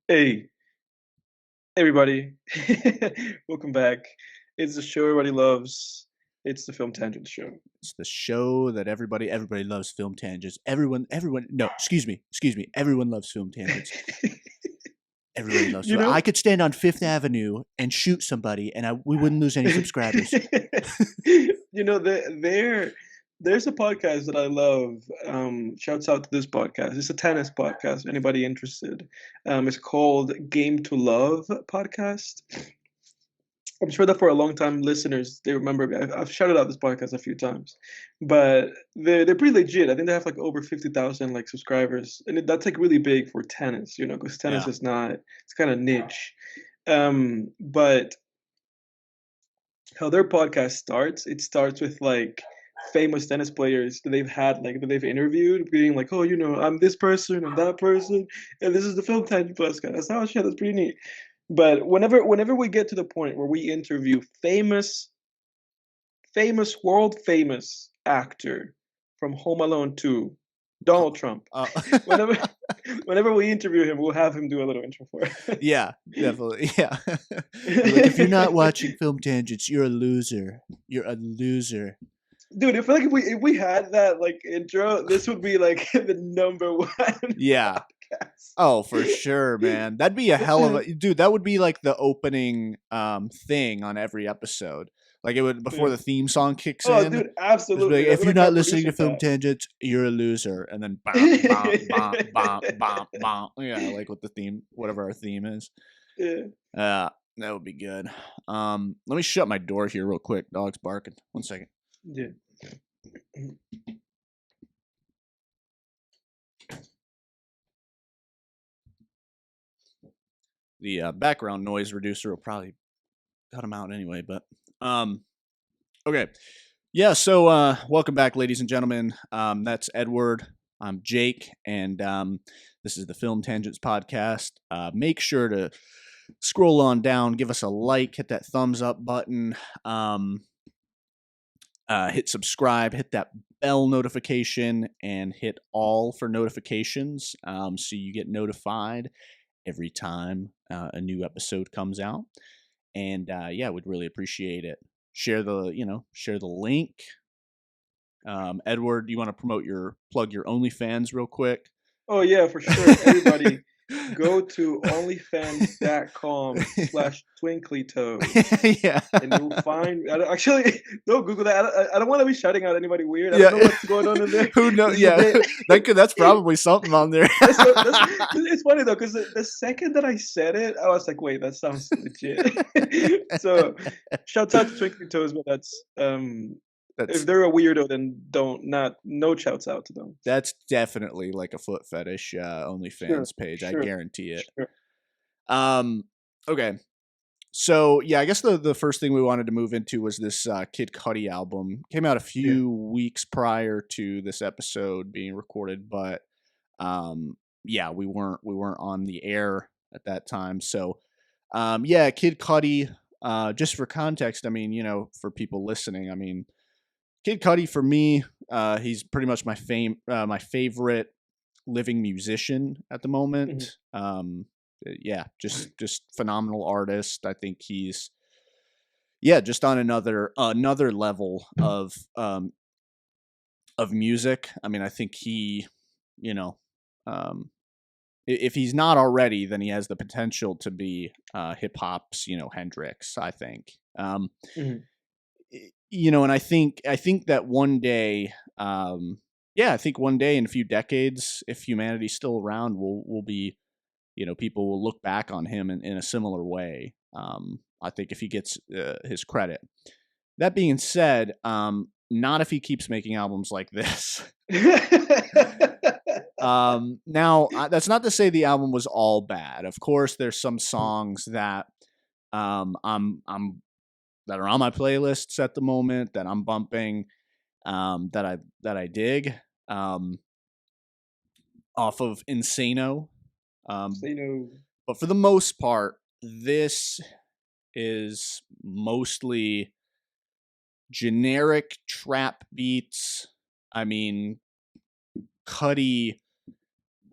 Hey, everybody. Welcome back. It's the show everybody loves. It's the Film Tangent Show. It's the show that everybody loves film tangents. Everyone. No, excuse me. Everyone loves film tangents. Everybody loves You film. know, I could stand on Fifth Avenue and shoot somebody, and we wouldn't lose any subscribers. there's a podcast that I love. Shouts out to this podcast. It's a tennis podcast. Anybody interested? It's called Game to Love podcast. I'm sure that for a long time listeners they remember me. I've shouted out this podcast a few times, but they're pretty legit. I think they have like over 50,000 like subscribers, and that's like really big for tennis, because tennis Yeah. is not it's kind of niche. But how their podcast starts, it starts with like famous tennis players that they've had like that they've interviewed, being like, oh, I'm this person, I'm that person, and this is the Film Tangent podcast. That's how shit. That's pretty neat. But whenever we get to the point where we interview world famous actor from Home Alone 2, Donald Trump. Uh, Whenever whenever we interview him, we'll have him do a little intro for it. yeah, definitely. Yeah. Like, if you're not watching film tangents, you're a loser. You're a loser. Dude, I feel like if we had that like intro, this would be like the number one Yeah. podcast. Oh, for sure, man. That'd be a hell of a dude. That would be like the opening thing on every episode. Like it would before Yeah. the theme song kicks Oh, in. dude, Just be absolutely. like, That'd if be you're like our not listening producer to film Pat. tangents, you're a loser. And then bom, bom, bom, bom, bom, bom. Yeah, like what the theme, whatever our theme is. Yeah. That would be good. Let me shut my door here real quick. Dog's barking. 1 second. Yeah. The background noise reducer will probably cut him out anyway. But okay. Yeah, so welcome back, ladies and gentlemen. That's Edward. I'm Jake, and this is the Film Tangents podcast. Make sure to scroll on down, give us a like, hit that thumbs up button, hit subscribe, hit that bell notification, and hit all for notifications so you get notified every time a new episode comes out. And yeah, we'd really appreciate it. Share the link. Edward, you want to plug your OnlyFans real quick? Oh yeah, for sure. Everybody go to onlyfans.com/twinklytoes Yeah. and you'll find actually no Google that. I don't want to be shouting out anybody weird. I don't Yeah. know what's going on in there. Who knows? This is a Yeah. bit That's probably something on there. it's funny though because the second that I said it, I was like, wait, that sounds legit. So shouts out to Twinkly Toes, but that's if That's they're a weirdo, then no shouts out to them. that's definitely like a foot fetish Sure, OnlyFans page. I sure, guarantee it. sure. Um okay. So yeah, I guess the first thing we wanted to move into was this Kid Cudi album. Came out a Yeah. few weeks prior to this episode being recorded, but yeah, we weren't on the air at that time. So yeah, Kid Cudi. Just for context, I mean, for people listening, I mean, Kid Cudi for me, he's pretty much my favorite living musician at the Mhm. moment. Yeah, just phenomenal artist. I think he's just on another level of music. I mean, I think he, you know, if he's not already, then he has the potential to be hip hop's Hendrix. I think. Mhm. And I think that one day, I think one day in a few decades, if humanity's still around, we'll be, people will look back on him in a similar way. I think if he gets his credit. That being said, not if he keeps making albums like this. Now, that's not to say the album was all bad. Of course, there's some songs that I'm that are on my playlists at the moment that I'm bumping, that I dig, off of Insano. So, But for the most part, this is mostly generic trap beats. I mean, Cudi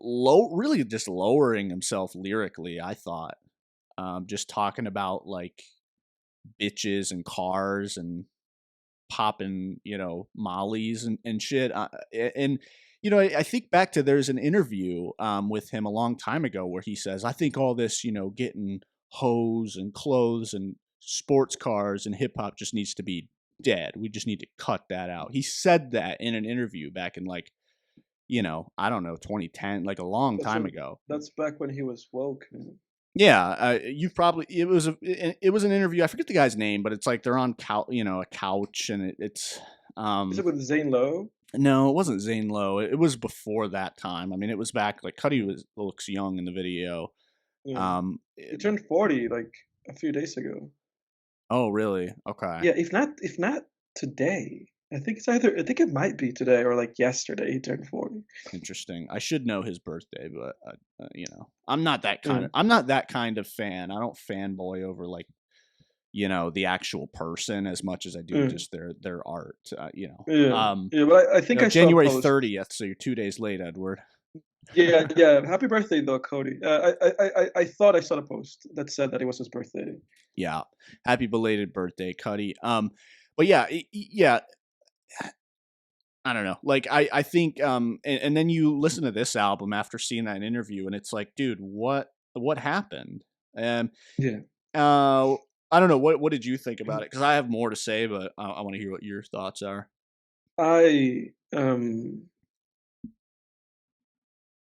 really just lowering himself lyrically, I thought. Just talking about like bitches and cars and popping, mollies and shit. And I think back to there's an interview with him a long time ago where he says, "I think all this, getting hoes and clothes and sports cars and hip hop just needs to be dead. We just need to cut that out." He said that in an interview back in like, I don't know, 2010, like a long That's time a ago. that's back when he was woke, man. Yeah, you've probably it was an interview. I forget the guy's name, but it's like they're on a couch, and it's Is it with Zane Lowe? no, it wasn't Zane Lowe. It was before that time. I mean, it was back like Cuddy looks young in the video. Yeah. Um, He it- turned 40 like a few days ago. oh, really? Okay, Yeah, if not today. I think it might be today or like yesterday he turned 40. interesting. I should know his birthday, but I'm not that kind Yeah. of I'm not that kind of fan. I don't fanboy over like the actual person as much as I do Yeah. just their art. Yeah. Yeah, but I think I saw a January post. 30th, so you're 2 days late, Edward. Yeah, yeah. Happy birthday though, Cody. I thought I saw the post that said that it was his birthday. Yeah, happy belated birthday, Cuddy. But yeah, yeah, I don't know. Like I think and then you listen to this album after seeing that interview, and it's like, dude, what happened? Um, Yeah. uh, I don't know. What did you think about it? Because I have more to say, but I want to hear what your thoughts are. I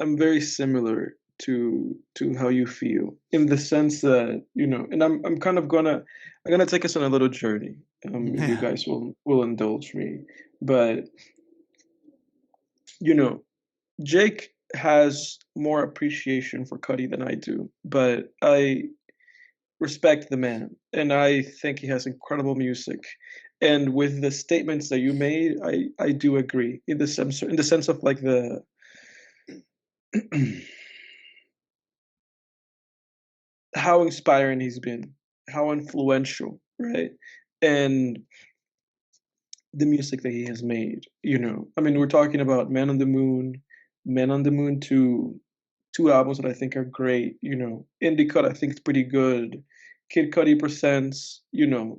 I'm very similar to how you feel in the sense that, and I'm kind of gonna take us on a little journey. If you Yeah. guys will indulge me. But, you know, Jake has more appreciation for Cuddy than I do, but I respect the man, and I think he has incredible music. And with the statements that you made, I do agree in the sense of like the how inspiring he's been, how influential, right? And the music that he has made, I mean, we're talking about Man on the Moon, Man on the Moon 2, two albums that I think are great, Indie Cut I think is pretty good. Kid Cudi Presents, Satellite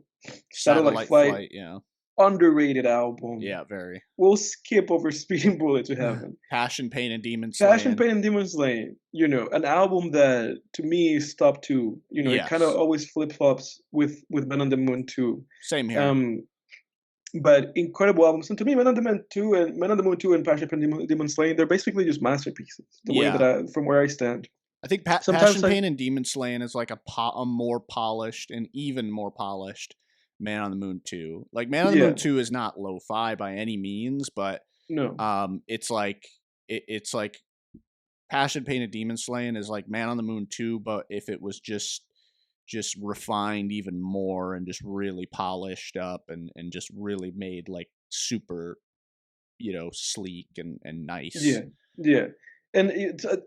Satellite Flight, flight. Yeah. underrated album. Yeah. Very. We'll skip over Speeding Bullet to Heaven. Passion, pain, and demon Passion, slaying. Pain, and Demon Slaying, an album that to me is top two. It kind of Yes. always flip flops with Man on the Moon too. Same here. But incredible albums. And to me, Man on the Moon 2 and Passion, Pain, Demon Slaying, they're basically just masterpieces. The way Yeah. that from where I stand. I think Sometimes Passion, I Pain, and Demon Slaying is like a more polished and even more polished Man on the Moon 2. Like Man on the yeah Moon 2 is not lo-fi by any means, but no it's like it's like Passion, Pain, and Demon Slaying is like Man on the Moon 2, but if it was just refined even more and just really polished up and just really made like super, sleek and nice. yeah yeah. And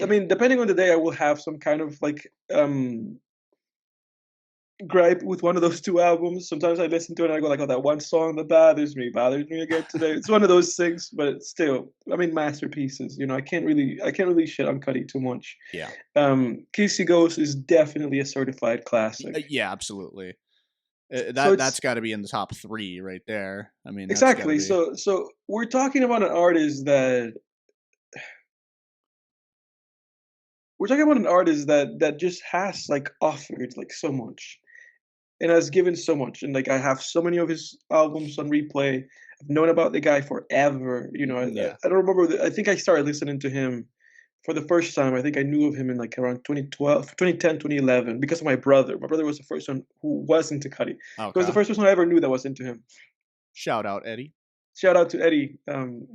I mean, depending on the day, I will have some kind of like gripe with one of those two albums. Sometimes I listen to it and I go like, "Oh, that one song that bothers me again today." It's one of those things, but it's still, I mean, masterpieces. I can't really shit on Cuddy too much. Yeah. Casey Ghost is definitely a certified classic. Yeah, absolutely. So That's it's got to be in the top 3 right there. I mean, that's got to exactly be. so we're talking about an artist that just has like offered like so much and has given so much. And like I have so many of his albums on replay. I've known about the guy forever. Yeah. I don't remember. I think I started listening to him for the first time. I think I knew of him in like around 2012, 2010, 2011 because of my brother. My brother was the first one who was into Cuddy. He was the Okay. first person I ever knew that was into him. Shout out Eddie. Shout out to Eddie.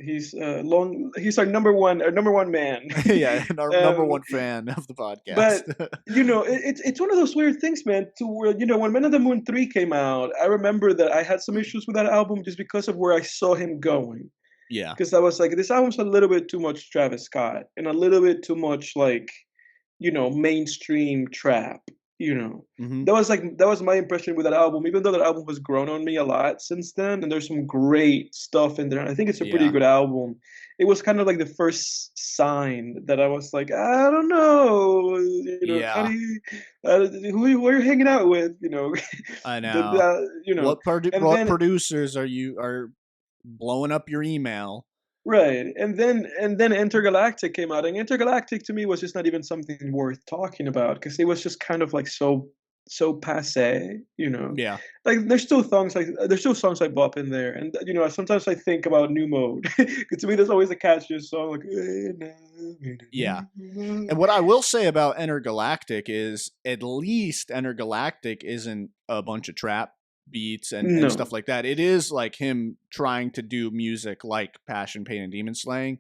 He's our number one man. Yeah, and our number um, one fan of the podcast. But it's one of those weird things, man. To where when Men of the Moon 3 came out, I remember that I had some issues with that album just because of where I saw him going. Yeah. Because I was like, this album's a little bit too much Travis Scott and a little bit too much like, mainstream trap. you know. Hmm. That was my impression with that album, even though that album has grown on me a lot since then, and there's some great stuff in there. And I think it's a pretty Yeah. good album. It was kind of like the first sign that I was like, I don't know, Yeah. Cuddy, who are you hanging out with, I know. and What then producers are blowing up your email? right, and then Intergalactic came out, and Intergalactic to me was just not even something worth talking about because it was just kind of like so passe, you know. Yeah. Like there's still songs I bop in there, and sometimes I think about New Mode. 'Cause to me, there's always a catchier song like. Yeah. And what I will say about Intergalactic is at least Intergalactic isn't a bunch of trap beats and stuff No, like that. It is like him trying to do music like Passion, Pain, and Demon Slaying,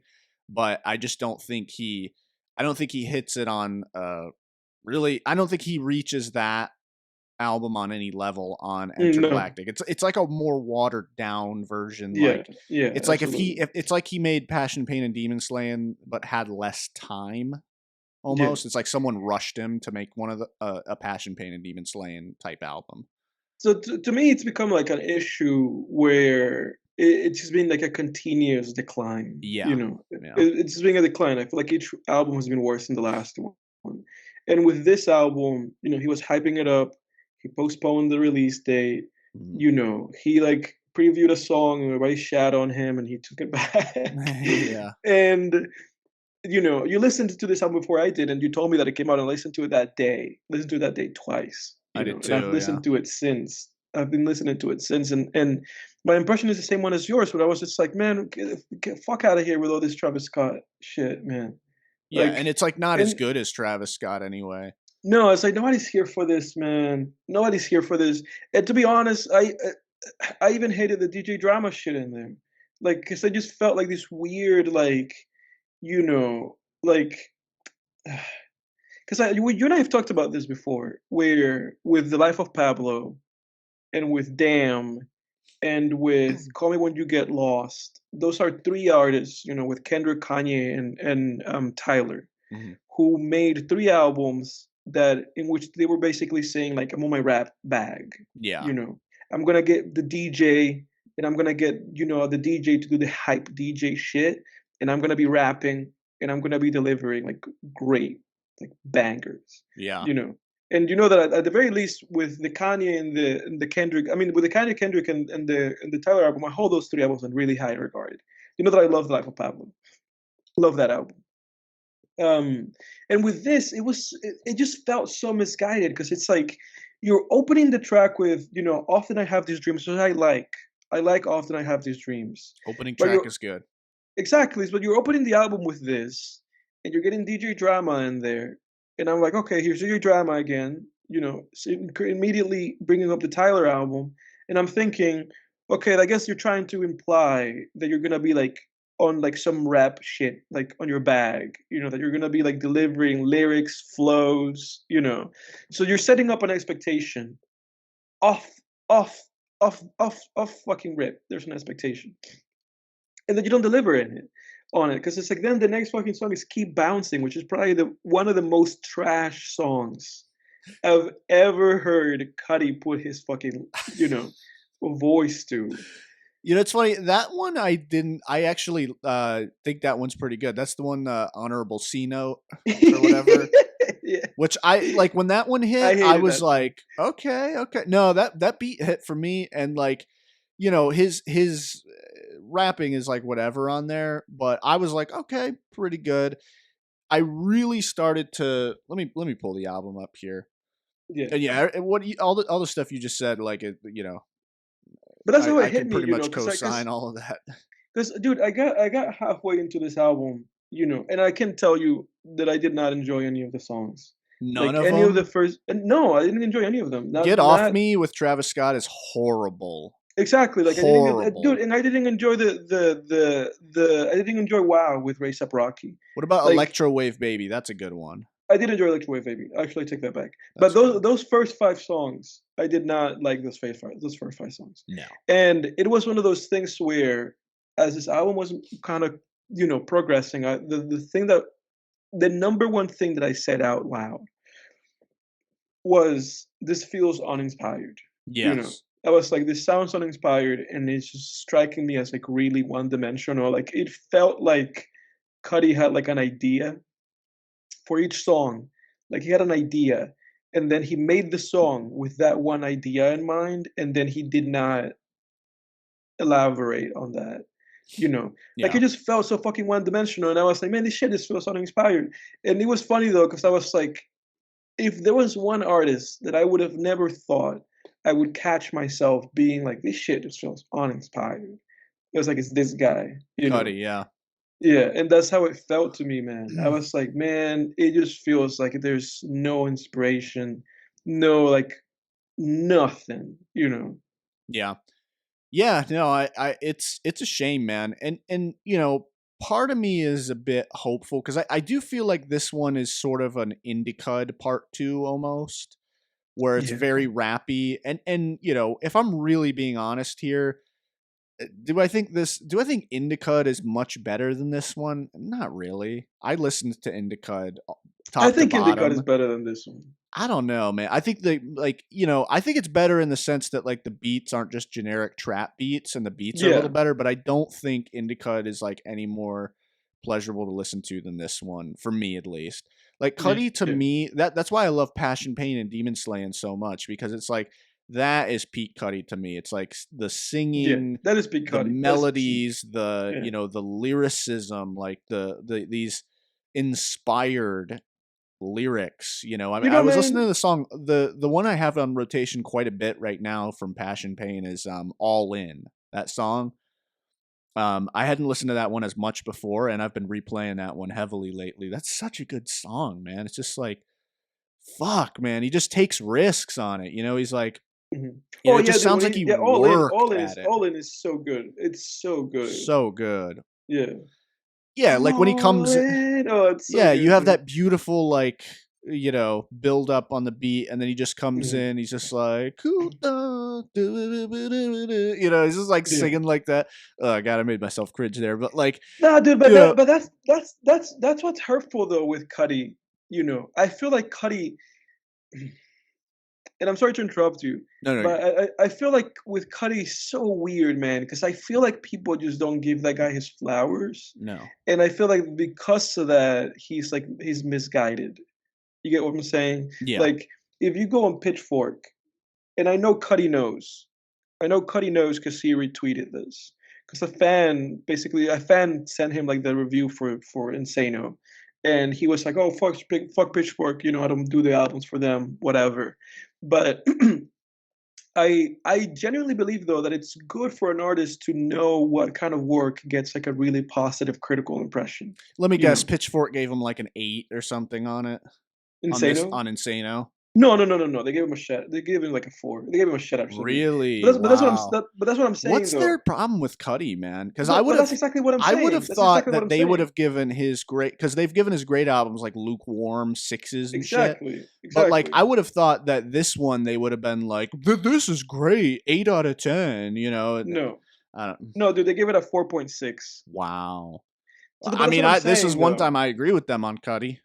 but I don't think he hits it on really I don't think he reaches that album on any level on no, Intergalactic. It's like a more watered down version. yeah, Like yeah, it's like absolutely, if it's like he made Passion, Pain, and Demon Slaying, but had less time. yeah. Almost, it's like someone rushed him to make one of the a Passion, Pain, and Demon Slaying type album. So to me, it's become like an issue where it's just been like a continuous decline. Yeah, yeah, It's just been a decline. I feel like each album has been worse than the last one. And with this album, he was hyping it up. He postponed the release date. mhm. He like previewed a song and everybody shat on him and he took it back. Yeah, And you listened to this album before I did, and you told me that it came out, and I listened to it that day. Listened to it that day twice, I did and I've too. Yeah, listened to it since. I've been listening to it since, and my impression is the same one as yours. But I was just like, man, get fuck out of here with all this Travis Scott shit, man. yeah, and Like, it's like not as and good as Travis Scott anyway. no, it's like nobody's here for this, man. Nobody's here for this. And to be honest, I even hated the DJ drama shit in there, like, because I just felt like this weird, like, you know, like. Because you and I have talked about this before, where with the life of Pablo and with Damn and with Call Me When You Get Lost, those are three artists, with Kendrick, Kanye, and Tyler, Hmm. who made three albums that in which they were basically saying like, I'm on my rap bag, Yeah, you know, I'm gonna get the DJ and I'm gonna get the DJ to do the hype DJ shit, and I'm gonna be rapping and I'm gonna be delivering like great like bangers, yeah, you know. And you know that at the very least with the Kanye and the Kendrick, I mean with the Kanye Kendrick and the Tyler album, I hold those three albums in really high regard. You know that I love the Life of Pablo, love that album. Um, and with this, it just felt so misguided because it's like you're opening the track with, often I have these dreams, which I like. I like often I have these dreams. opening But track you're is good. exactly, but you're opening the album with this, and you're getting DJ drama in there. And I'm like, okay, here's DJ drama again, so immediately bringing up the Tyler album. And I'm thinking, okay, I guess you're trying to imply that you're gonna be like on like some rap shit, like on your bag, that you're gonna be like delivering lyrics, flows, So you're setting up an expectation off, off, off fucking rip. There's an expectation and then you don't deliver in it on it because it's like then the next fucking song is "Keep Bouncing," which is probably the one of the most trash songs I've ever heard Cuddy put his fucking voice to. It's funny that one. I didn't. I actually think that one's pretty good. That's the one, honorable C note or whatever. Yeah, Which I like when that one I hit, I hated was that song. like, okay, okay. No, that beat hit for me, and like, his rapping is like whatever on there, but I was like, okay, pretty good. I really started to let me pull the album up here, Yeah, and yeah, all the stuff you just said, like but that's how I it hit can me, pretty much because co-sign all of that. dude, I got halfway into this album, and I can tell you that I did not enjoy any of the songs. None Like of any of the them. first, and no, I didn't enjoy any of them. Get Off Not Me with Travis Scott is horrible, exactly. Like I didn't, dude, horrible. and I didn't enjoy I didn't enjoy Wow with Race Up Rocky. What about Like Electro Wave Baby? That's a good one. I did enjoy Electric Wave Baby. Actually, I take that back. But That's those good. those first five songs, I did not like those first five songs. No. And it was one of those things where, as this album was kind of progressing, the number one thing that I said out loud was this feels uninspired. You know, Yes. I was like, this sounds uninspired, and it's just striking me as like really one dimensional. Like it felt like Cuddy had like an idea for each song. Like he had an idea, and then he made the song with that one idea in mind, and then he did not elaborate on that. You know, like Yeah. it just felt so fucking one dimensional, and I was like, man, this shit just feels uninspired. And it was funny though, because I was like, if there was one artist that I would have never thought I would catch myself being like, this shit just feels uninspired. It was like, it's this guy, you Cuddy, know? yeah. Yeah, and that's how it felt to me, man. I was like, man, it just feels like there's no inspiration, no, like, nothing, you know? Yeah. Yeah, no, it's a shame, man. And part of me is a bit hopeful because I do feel like this one is sort of an Indicud part two almost, where it's Yeah. very rappy. And if I'm really being honest here, do I think Indicud is much better than this one? Not really. I listened to Indicud I top to think Indicott is bottom. better than this one. I don't know, man. I think I think it's better in the sense that like the beats aren't just generic trap beats and the beats are a little Yeah, better, but I don't think Indicud is like any more pleasurable to listen to than this one, for me at least. Like Cuddy to yeah, me, that's why I love Passion Pain and Demon Slaying so much, because it's like that is peak Cuddy to me. It's like the yeah. singing, That is Big the Cuddy. That's peak. melodies, the Yeah. the lyricism, like the these inspired lyrics. I mean, You I know, was listening to man. the song. The one I have on rotation quite a bit right now from Passion Pain is All In. That song. I hadn't listened to that one as much before, and I've been replaying that one heavily lately. That's such a good song, man. It's just like fuck, man. He just takes risks on it. He's like, Mhm. Oh it yeah, just dude. sounds When like he, he yeah, worked at it. all in is so good. It's so good. So good. Yeah. Yeah, like when he All comes in. Oh, it's so yeah, you good, have dude. that beautiful like build up on the beat, and then he just comes Mhm. in. He's just like, he's just like Yeah. singing like that. Oh God, I made myself cringe there, but like, Nah, dude. you know, But that's what's hurtful though with Cuddy. You know, I feel like Cuddy, and I'm sorry to interrupt you, no, no, you're but good. I feel like with Cuddy, it's so weird, man. Because I feel like people just don't give that guy his flowers, No, and I feel like because of that, he's misguided. You get what I'm saying? yeah, Like if you go on Pitchfork, and I know Cuddy knows. I know Cuddy knows because he retweeted this. Because a fan sent him like the review for Insano, and he was like, "Oh fuck Pitchfork, you know I don't do the albums for them, whatever." But I genuinely believe though that it's good for an artist to know what kind of work gets like a really positive critical impression. let me You guess. know, Pitchfork gave him like an 8 or something on it Insano. on Insano. No. They gave him a shut. They gave him like a 4. They gave him a shut absolutely. Really? Wow. But that's what I'm saying What's their though. problem with Cuddy, man? Because But that's exactly what I'm I would have saying. That's thought exactly what that I'm they would saying. have given his great because they've given his great albums like lukewarm sixes and shit. Exactly. But like Exactly. I would have thought that this one they would have been like, This is great, 8 out of 10." No. I don't. No, dude, they gave it a 4.6. Wow. But I that's mean, what I'm I this is saying one though. time I agree with them on Cuddy.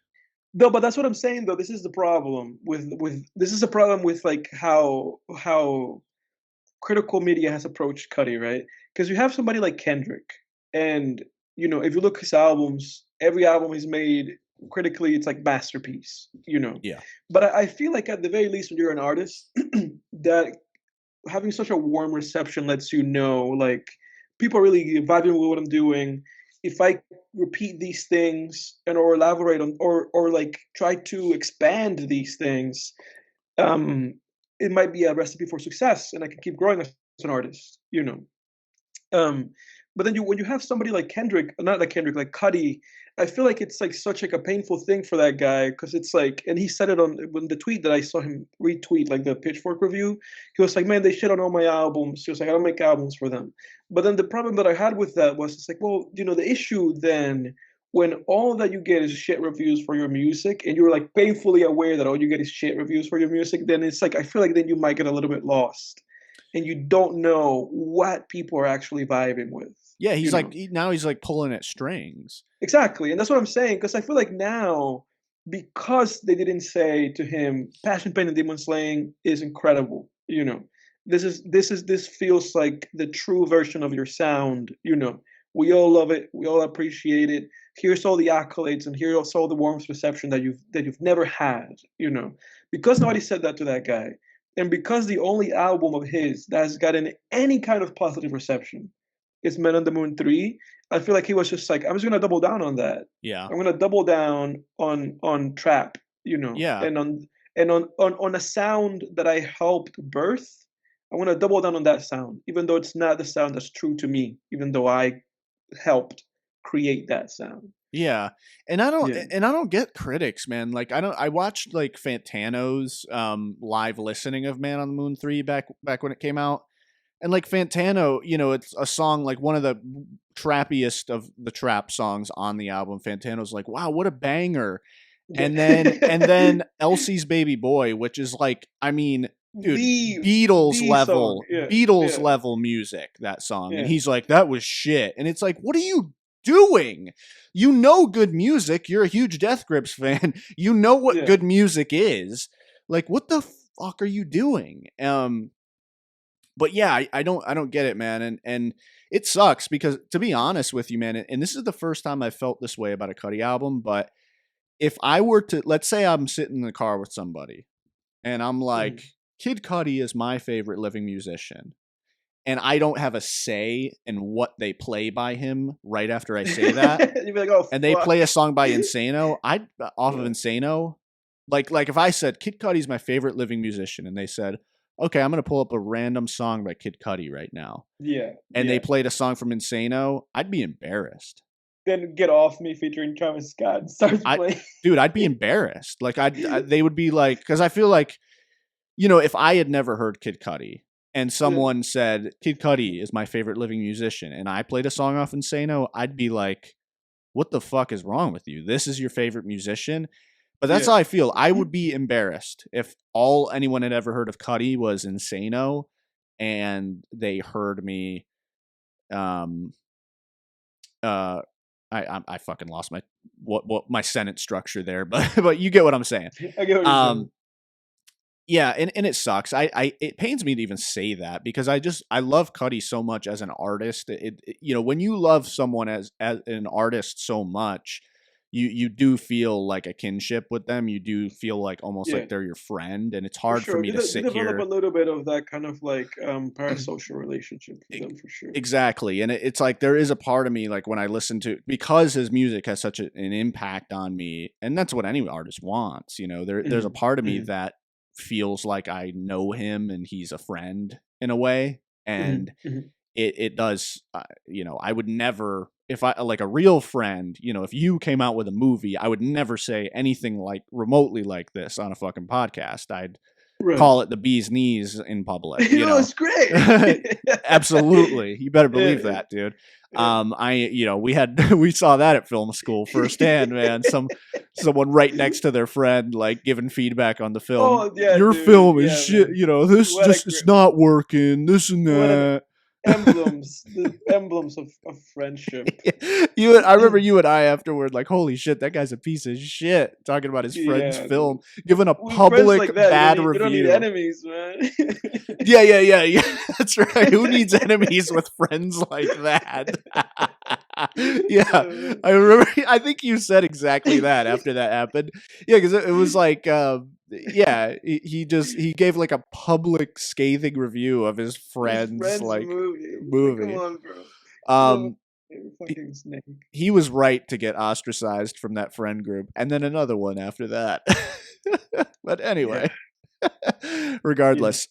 No, but that's what I'm saying though. This is the problem with this is a problem with like how critical media has approached Cuddy, right? Because you have somebody like Kendrick, and you know, if you look his albums, every album he's made critically, it's like masterpiece, you know. Yeah. But I feel like at the very least, when you're an artist, that having such a warm reception lets you know, like, people are really vibing with what I'm doing. If I repeat these things and or elaborate on or like try to expand these things, um, it might be a recipe for success, and I can keep growing as an artist, you know. Um, but then when you have somebody like Kendrick, not like Kendrick, like Cuddy, I feel like it's like such like a painful thing for that guy because it's like, and he said it on when the tweet that I saw him retweet, like the Pitchfork review. He was like, "Man, they shit on all my albums." He was like, "I don't make albums for them." But then the problem that I had with that was it's like, well, you know, the issue then when all that you get is shit reviews for your music, and you're like painfully aware that all you get is shit reviews for your music, then it's like I feel like then you might get a little bit lost and you don't know what people are actually vibing with, Yeah, you he's like know? now he's like pulling at strings. Exactly. And that's what I'm saying. Because I feel like now, because they didn't say to him, "Passion, Pain, and Demon Slaying is incredible." This feels like the true version of your sound. We all love it. We all appreciate it. Here's all the accolades, and here's all the warm reception that you've never had. Because nobody said that to that guy, and because the only album of his that has gotten any kind of positive reception is Men on the Moon 3. I feel like he was just like, I'm just gonna double down on that. Yeah. I'm gonna double down on trap, Yeah. and on a sound that I helped birth. I'm gonna double down on that sound, even though it's not the sound that's true to me, even though I helped create that sound. Yeah. And Yeah. I don't get critics, man. Like I watched like Fantano's live listening of Man on the Moon 3 back when it came out. And like Fantano, it's a song like one of the trappiest of the trap songs on the album. Fantano's like, "Wow, what a banger." And then Elsie's Baby Boy, which is like, I mean, dude, The song. Yeah. Beatles Yeah. level music, that song. And Yeah. he's like, "That was shit." And it's like, what are you doing? You know good music. You're a huge Death Grips fan. You know what Yeah. good music is. Like, what the fuck are you doing? But yeah, I don't get it, man. And it sucks because, to be honest with you, man, and this is the first time I felt this way about a Cudi album, but if I were to, let's say I'm sitting in the car with somebody and I'm like, Mhm. Kid Cudi is my favorite living musician, and I don't have a say in what they play by him right after I say that, You'd be like, oh and they fuck. play a song by Insano, I'd off of Yeah. Insano, like if I said Kid Cudi's my favorite living musician, and they said, okay, I'm gonna pull up a random song by Kid Cudi right now, Yeah. and they Yeah. played a song from Insano, I'd be embarrassed. Then Get Off Me featuring Travis Scott starts I, playing. dude, I'd be embarrassed. Like they would be like, because I feel like, if I had never heard Kid Cudi and Yeah. someone said Kid Cudi is my favorite living musician, and I played a song off Insano, I'd be like, what the fuck is wrong with you? This is your favorite musician? But that's Yeah. how I feel. I would be embarrassed if all anyone had ever heard of Cudi was Insano, and they heard me. Um. I fucking lost my sentence structure there, but you get what I'm saying. I get what you're saying. Yeah, and it sucks. It pains me to even say that because I love Cudi so much as an artist. When you love someone as an artist so much, you do feel like a kinship with them. You do feel like almost Yeah. like they're your friend, and it's For hard for sure. me You, to you sit develop a here. little bit of that kind of like parasocial relationship with them for sure. Exactly. And it's like there is a part of me, like when I listen to, because his music has such an impact on me, and that's what any artist wants, there's a Mhm. part of me Mhm. that feels like I know him and he's a friend in a way. And Mhm. Mhm. it does, I would never, if I, like a real friend, if you came out with a movie, I would never say anything like remotely like this on a fucking podcast. I'd Right. call it the bee's knees in public, It's great. Absolutely. You better Yeah. believe that, dude. Yeah. We saw that at film school firsthand, man. Someone right next to their friend, like giving feedback on the film. Oh yeah, Your dude. film is Yeah, shit. man. This What a just it's not working. This and what an that. the emblems of friendship. I remember you and I afterward, like, holy shit, that guy's a piece of shit. Talking about his friend's Yeah, dude. film, giving a With friends public like that, bad you don't need review. enemies, man. Yeah. That's right. Who needs enemies with friends like that? Yeah, Man. I remember. I think you said exactly that after that happened. Yeah, because it was like, yeah, he gave like a public scathing review of his His friend's friend's like movie. Like, come movie. on, bro. No, Um, you he, fucking snake. he was right to get ostracized from that friend group, and then another one after that. But Yeah, anyway, yeah. regardless,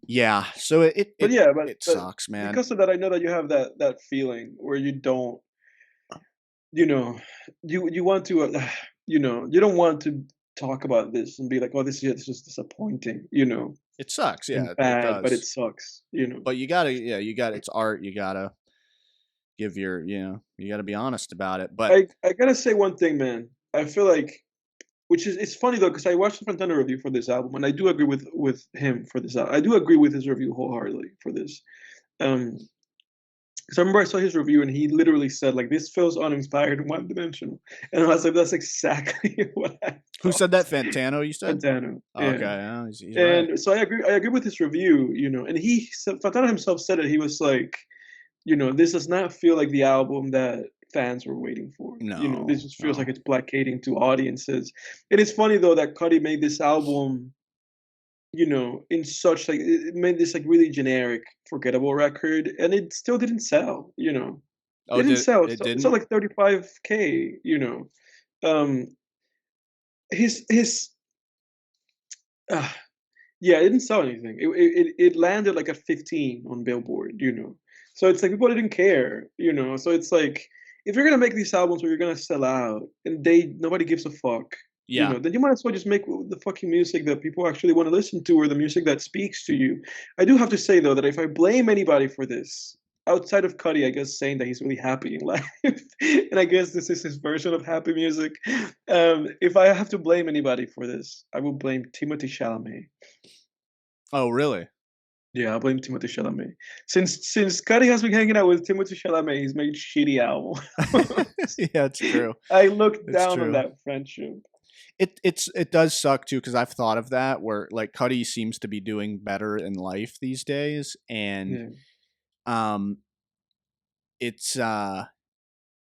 yeah. So But yeah, but it but sucks, man. because of that, I know that you have that feeling where you don't, you know, you want to, you don't want to talk about this and be like, oh, this is disappointing, It sucks. and Yeah, it bad, but it does. sucks. But you gotta, yeah, it's art. You gotta give you gotta be honest about it. But I gotta say one thing, man. I feel like, which is it's funny though, because I watched the Fantano review for this album, and I do agree with him for this album. I do agree with his review wholeheartedly for this. Um, Because I remember I saw his review and he literally said like this feels uninspired and one dimensional, and I was like, that's exactly what I Who thought. said that? Fantano, you said? Fantano, yeah. Okay, yeah, he's right. And so I agree. I agree with his review, and he said, Fantano himself said it. He was like, this does not feel like the album that fans were waiting for. This No, just feels like no. it's placating to audiences. And it's funny though that Cudi made this album, in such like it made this like really generic, forgettable record, and it still didn't sell. Oh, It didn't did sell. it So it sold didn't? like 35K. Um, his uh, Yeah, it didn't sell anything. It landed like at 15 on Billboard. So it's like people didn't care. So it's like if you're gonna make these albums where you're gonna sell out and nobody gives a fuck, Yeah. then you might as well just make the fucking music that people actually want to listen to or the music that speaks to you. I do have to say though that if I blame anybody for this, outside of Cudi, I guess saying that he's really happy in life, and I guess this is his version of happy music. If I have to blame anybody for this, I will blame Timothy Chalamet. Oh, really? Yeah, I blame Timothée Chalamet. Since Cudi has been hanging out with Timothée Chalamet, he's made shitty albums. Yeah, it's true. I look It's down on true. that friendship. It does suck too because I've thought of that where like Cudi seems to be doing better in life these days, and Yeah, um, it's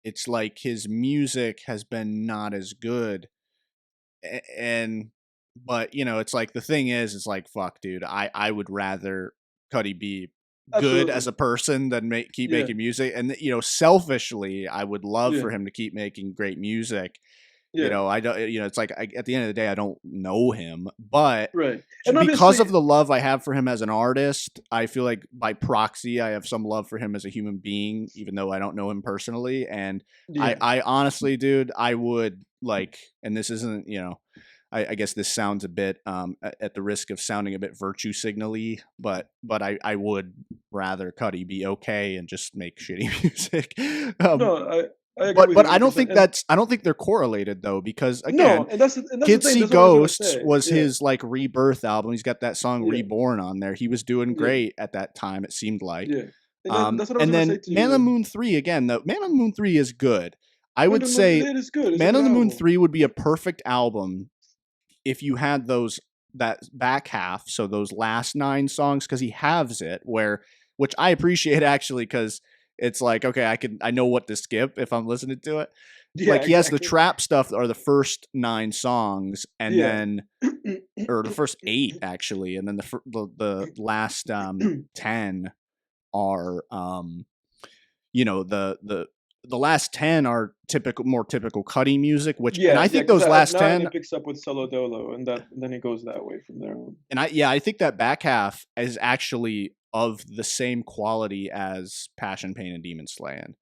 it's like his music has been not as good, and but it's like the thing is, it's like fuck, dude. I would rather Cudi be good as absolutely. a person than keep Yeah, making music, and selfishly, I would love yeah, for him to keep making great music. yeah. I don't. It's like at the end of the day, I don't know him, but Right. And because obviously, of the love I have for him as an artist, I feel like by proxy, I have some love for him as a human being, even though I don't know him personally. And yeah. I honestly, dude, I would like, and this isn't, I guess this sounds a bit at the risk of sounding a bit virtue signally, but I would rather Cudi be okay and just make shitty music. um, No, I agree with but you I don't 100%. think And I don't think they're correlated though, because no, again, and that's the Kids thing. See That's what I was gonna Ghosts say. was Yeah, his like rebirth album. He's got that song yeah, Reborn on there. He was doing yeah, great at that time, it seemed like. yeah. And that's what I was And gonna then say to Man on the you. Moon 3 again, though. Man on the Moon 3 is good. I would say It is good. It's a Man good on the Moon album. 3 would be a perfect album if you had that back half, so those last 9 songs, because he halves it, which I appreciate actually, because it's like, okay, I know what to skip if I'm listening to it. Yeah, Like he has the exactly. trap stuff are the first 9 songs, and Yeah. then or the first 8 actually, and then the last 10 are the last 10 are more typical Cudi music, which, and Yeah, I yeah, think because those at last 9 10, it picks up with Solo Dolo, and then it goes that way from there on. and I think that back half is actually of the same quality as Passion, Pain, and Demon Slaying.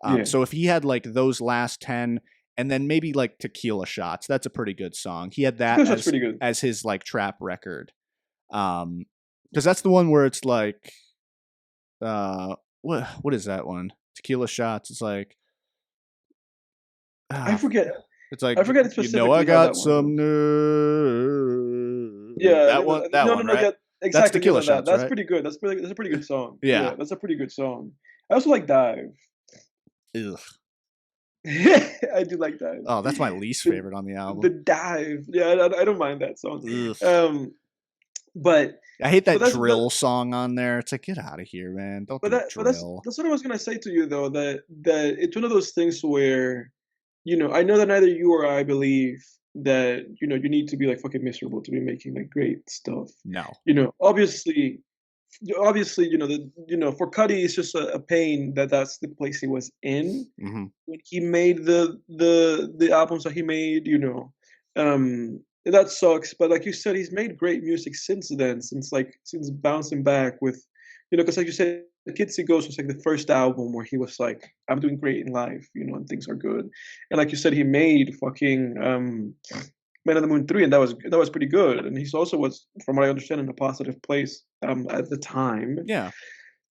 Yeah, So if he had like those last 10 and then maybe like Tequila Shots, that's a pretty good song. He had that that's pretty good. as his like trap record. Because that's the one where it's like what is that one? Tequila Shots. It's like I ah, forget. it's like I forget I specifically how got that one some goes. nerve. Yeah, That no, no, one, no, right? yeah, That's exactly. Tequila That Shots, that's right? pretty good. That's a pretty good song. Yeah. Yeah, that's a pretty good song. I also like Dive. Ugh. I do like Dive. Oh, that's my least The favorite on the album. the Dive. Yeah, I don't mind that song. Ugh. But I hate but that that's drill song on there. It's like, get out of here, man. Don't but do that but drill. that's what I was gonna say to you though, that it's one of those things where, I know that neither you or I believe that, you need to be like fucking miserable to be making like great stuff. No. Obviously, for Cuddy, it's just a pain that that's the place he was in Hmm. when he made the albums that he made. And that sucks. But like you said, he's made great music since then, since bouncing back with, because like you said, Kid See Ghost was like the first album where he was like, I'm doing great in life, and things are good. And like you said, he made fucking Man on the Moon 3, and that was pretty good. And he's also was, from what I understand, in a positive place at the time. Yeah.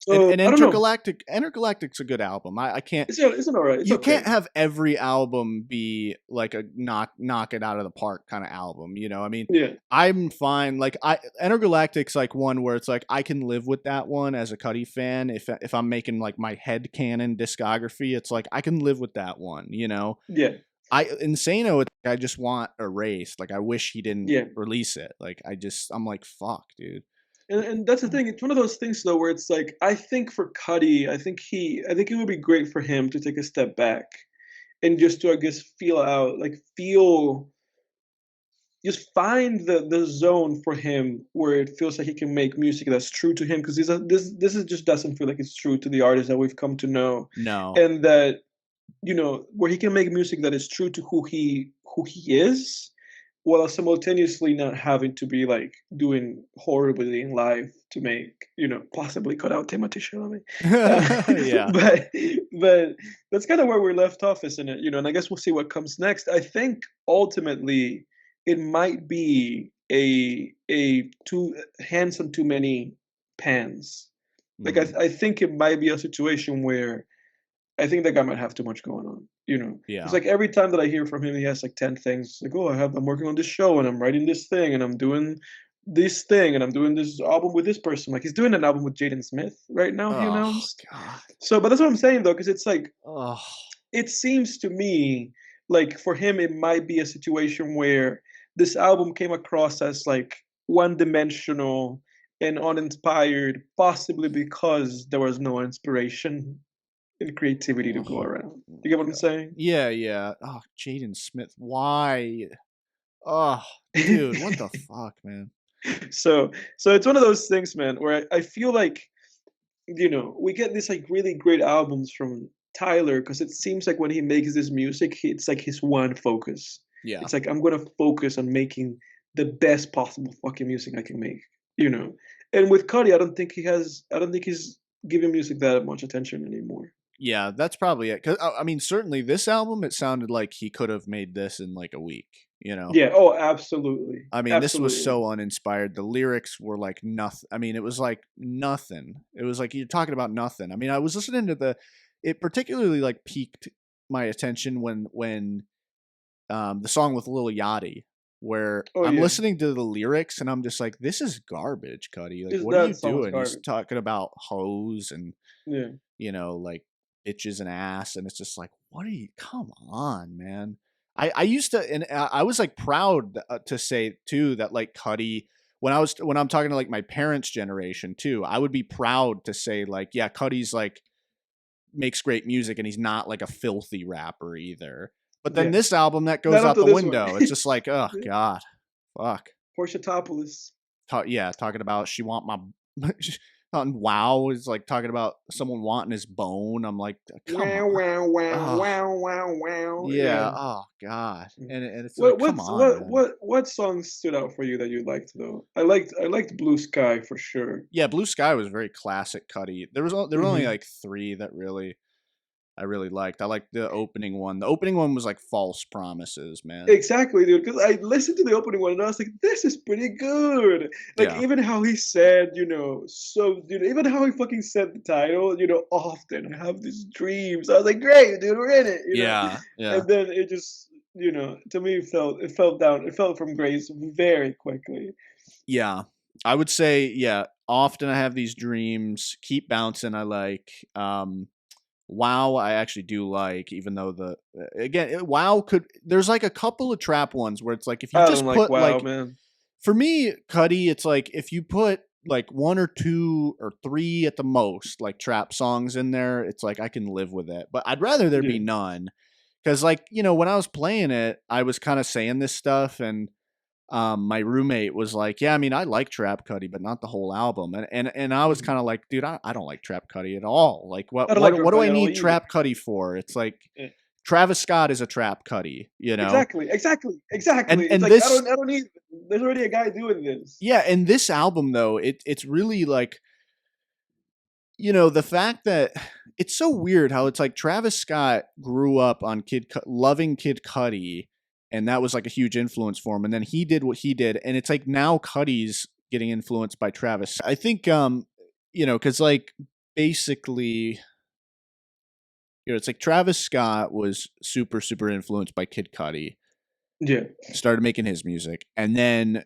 And So I don't know. Intergalactic's a good album. I can't It's an alright. It's you okay. can't have every album be like a knock it out of the park kind of album, you know? I mean, Yeah, I'm fine. Like I Intergalactic's like one where it's like I can live with that one as a Cudi fan. If I'm making like my head canon discography, it's like I can live with that one, you know? yeah, Insano, it's like, I just want erased. Like I wish he didn't yeah. release it. Like I'm like fuck, dude. And that's the thing. It's one of those things though, where it's like I think for Cuddy, I think it would be great for him to take a step back and just to I guess feel just find the zone for him where it feels like he can make music that's true to him because this is just doesn't feel like it's true to the artist that we've come to know, No. and that where he can make music that is true to who he is, while simultaneously not having to be like doing horribly in life to make possibly cut out Timothy Chalamet. Yeah. But but that's kind of where we're left off, isn't it? And I guess we'll see what comes next. I think ultimately it might be a two hands on too many pans. Like Mm, I think it might be a situation where I think that guy might have too much going on. It's yeah. like every time that I hear from him, he has like 10 things. Like, oh, I'm working on this show and I'm writing this thing and I'm doing this thing and I'm doing this album with this person. Like he's doing an album with Jaden Smith right now, he Oh announced. god. So, but that's what I'm saying though, because it's like, Oh. it seems to me like for him, it might be a situation where this album came across as like one dimensional and uninspired, possibly because there was no inspiration and creativity to Oh go around. You my get what I'm god. saying? Yeah, yeah. Oh, Jaden Smith. Why? Oh, dude, what the fuck, man? so it's one of those things, man, where I feel like we get these like really great albums from Tyler because it seems like when he makes this music, it's like his one focus. Yeah. It's like I'm gonna focus on making the best possible fucking music I can make. You know, and with Cudi, I don't think he's giving music that much attention anymore. Yeah, that's probably it. Cause I mean, certainly this album, it sounded like he could have made this in like a week, you know? Yeah. Oh, absolutely, I mean, this was absolutely. so uninspired. The lyrics were like nothing. I mean, it was like nothing. It was like you're talking about nothing. I mean, I was listening to it particularly like piqued my attention when the song with Lil Yachty, where Oh I'm yeah, listening to the lyrics and I'm just like, this is garbage, Cuddy. Like, is what are you that song's doing? He's garbage. talking about hoes and, Yeah. like bitches and ass. And it's just like, what are you, come on, man. I used to, and I was like proud to say too that like Cuddy, when I'm talking to like my parents' generation too, I would be proud to say like, yeah, Cuddy's like makes great music and he's not like a filthy rapper either. But then Yeah. this album that goes Not up out to the this one. window, it's just like, oh god, fuck. Portiatopoulos. Yeah, talking about she want my on Wow is like talking about someone wanting his bone. I'm like, come Wow, on. wow, wow, Oh wow, wow, wow. yeah. Yeah. Oh god. Mm. And it's like, come on, man. What songs stood out for you that you liked though? I liked Blue Sky for sure. Yeah, Blue Sky was very classic Cuddy. There were only Hmm. like three that I really liked. I liked the opening one. The opening one was like False Promises, man. Exactly, dude. Because I listened to the opening one and I was like, this is pretty good. Like Yeah. even how he said, even how he fucking said the title, often I have these dreams. I was like, great, dude, we're in it. Yeah. Yeah. And then it just, to me it fell from grace very quickly. Yeah. I would say, yeah, often I have these dreams. Keep bouncing, I like. Wow, I actually do like, even though Wow there's like a couple of trap ones where it's like if you I don't just like put Wow, like, man. for me, Cuddy, it's like if you put like one or two or three at the most, like trap songs in there, it's like I can live with it. But I'd rather there be Yeah. none. Cause like, when I was playing it, I was kind of saying this stuff and my roommate was like, "Yeah, I mean, I like Trap Cuddy, but not the whole album." And I was Mhm. kind of like, "Dude, I don't like Trap Cuddy at all. Like, I don't like what do I Raphael need either. Trap Cuddy for? It's like Yeah. Travis Scott is a Trap Cuddy, you know." Exactly, exactly, exactly. It's And like this, I don't need. There's already a guy doing this. yeah, and this album though, it's really like, the fact that it's so weird how it's like Travis Scott grew up on loving Kid Cudi, and that was like a huge influence for him. And then he did what he did, and it's like now Cudi's getting influenced by Travis. I think, because like basically, it's like Travis Scott was super, super influenced by Kid Cudi, Yeah. started making his music. And then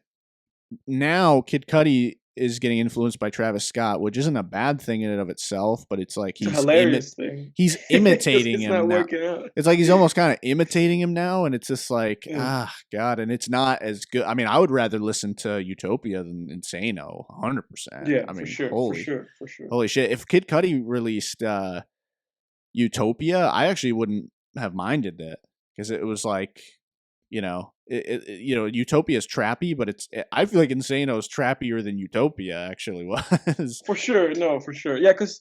now Kid Cudi is getting influenced by Travis Scott, which isn't a bad thing in and of itself, but it's like It's a hilarious thing. he's Because imitating it's him not now. working out. It's like he's almost kind of imitating him now, and it's just like, Yeah. God, and it's not as good. I mean, I would rather listen to Utopia than Insano, 100%. Yeah, I for mean, sure, for sure, for sure. holy shit! If Kid Cudi released Utopia, I actually wouldn't have minded that, because it was like, Utopia is trappy, but I feel like Insano is trappier than Utopia actually was. For sure, no, for sure. Yeah, because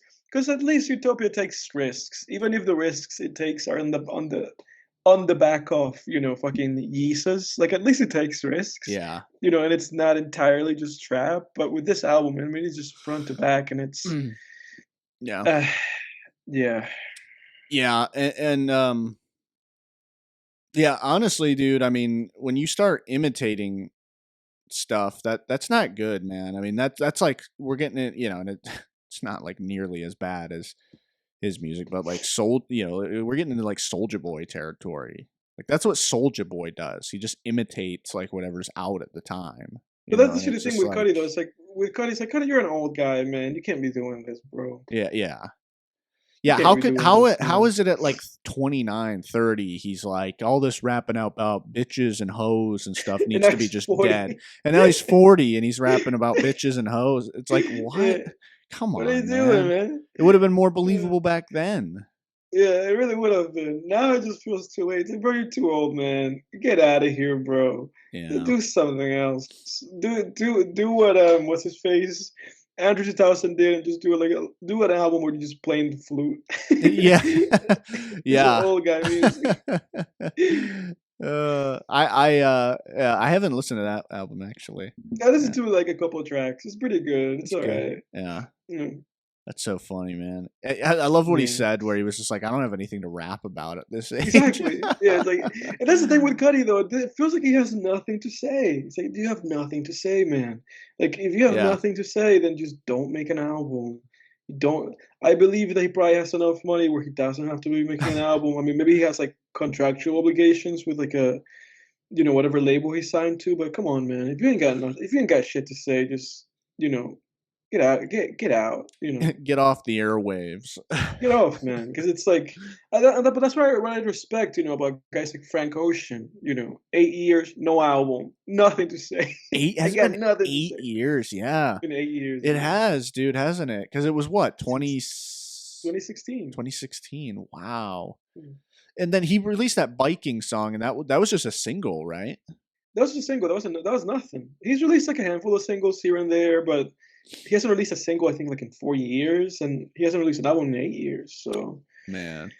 at least Utopia takes risks, even if the risks it takes are on the back of fucking Yeezus. Like at least it takes risks, Yeah. and it's not entirely just trap. But with this album, I mean, it's just front to back, and it's Yeah. uh, yeah. Yeah, and yeah, honestly, dude, I mean, when you start imitating stuff, that's not good, man. I mean, that's like we're getting it, and it's not like nearly as bad as his music, but like we're getting into like Soulja Boy territory. Like that's what Soulja Boy does. He just imitates like whatever's out at the time, But that's and actually the it's thing just with like, Cudi though. It's like with Cudi, it's like Cudi, you're an old guy, man. You can't be doing this, bro. yeah, yeah. You Yeah, can't be doing this, how man. is it at like 29, 30? He's like all this rapping about bitches and hoes and stuff And needs now to be he's just dead. 40. And now he's 40 and he's rapping about bitches and hoes. It's like, what? Yeah. Come What are you on, doing, man. man? It would have been more Yeah. believable back then. Yeah, it really would have been. Now it just feels too late. Bro, you're too old, man. Get out of here, bro. Yeah. Do something else. Do what what's his face? Andrew 2000 did, and just do an album where you just playing the flute. Yeah. It's an Yeah. old guy music. Yeah, I haven't listened to that album actually. I listened Yeah, to like a couple of tracks. It's pretty good. It's it's all good. right. Yeah. Mm, That's so funny, man. I love what he yeah. said, where he was just like, "I don't have anything to rap about at this age." Exactly. Yeah, it's like, and that's the thing with Cudi though. It feels like he has nothing to say. It's like, do you have nothing to say, man? Like, if you have Yeah, nothing to say, then just don't make an album. You don't. I believe that he probably has enough money where he doesn't have to be making an album. I mean, maybe he has like contractual obligations with like whatever label he signed to. But come on, man, if you ain't got shit to say, just you know, get out. get off the airwaves. Get off, man, because it's like, but that's what I respect, about guys like Frank Ocean. 8 years, no album, nothing to say. Eight I has it got been nothing to 8 say. years? Yeah, In 8 years, it man. has, dude, hasn't it? Because it was what, Since 2016. 2016? Wow. Mm. And then he released that biking song, and that was just a single, right? That was a single. That was nothing. He's released like a handful of singles here and there, but he hasn't released a single I think like in 4 years, and he hasn't released an album in 8 years. So, Man.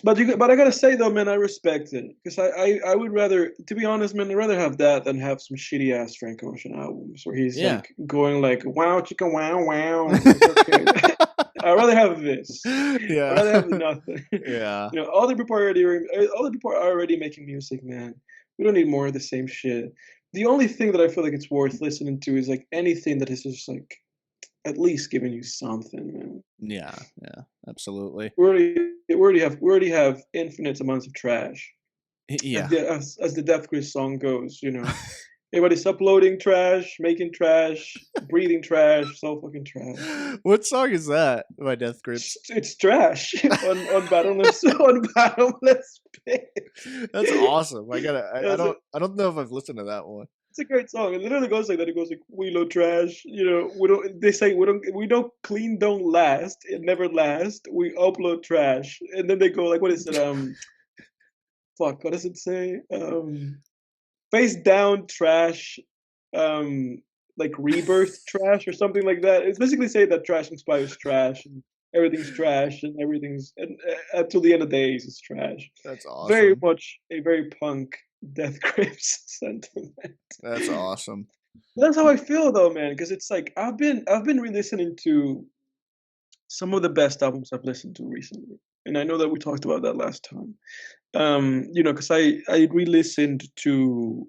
but I gotta say though, man, I respect it because I would rather, to be honest, man, I'd rather have that than have some shitty ass Frank Ocean albums where he's Yeah. like going like wow chicken wow wow. And I'm like, okay. I'd rather have this. I'd Yeah. rather have nothing. Yeah. All the people are already making music, man. We don't need more of the same shit. The only thing that I feel like it's worth listening to is like anything that is just like at least giving you something, man. Yeah. Yeah. Absolutely. We already have infinite amounts of trash. Yeah. As the Death Grips song goes, everybody's uploading trash, making trash, breathing trash, it's all fucking trash. What song is that by Death Grips? It's trash on bottomless on bottomless pit. That's awesome. Yeah, I don't know if I've listened to that one. it's a great song. It literally goes like that. It goes like, "We load trash." We don't. They say we don't clean, don't last. It never lasts. We upload trash, and then they go like, "What is it? Fuck. What does it say? Face down trash. Like rebirth trash or something like that." It's basically saying that trash inspires trash, and everything's trash, and everything's and until the end of days, it's trash. That's Very awesome. much a very punk Death Grips sentiment. That's awesome. That's how I feel though, man. Because it's like I've been re-listening to some of the best albums I've listened to recently, and I know that we talked about that last time. Because I re-listened to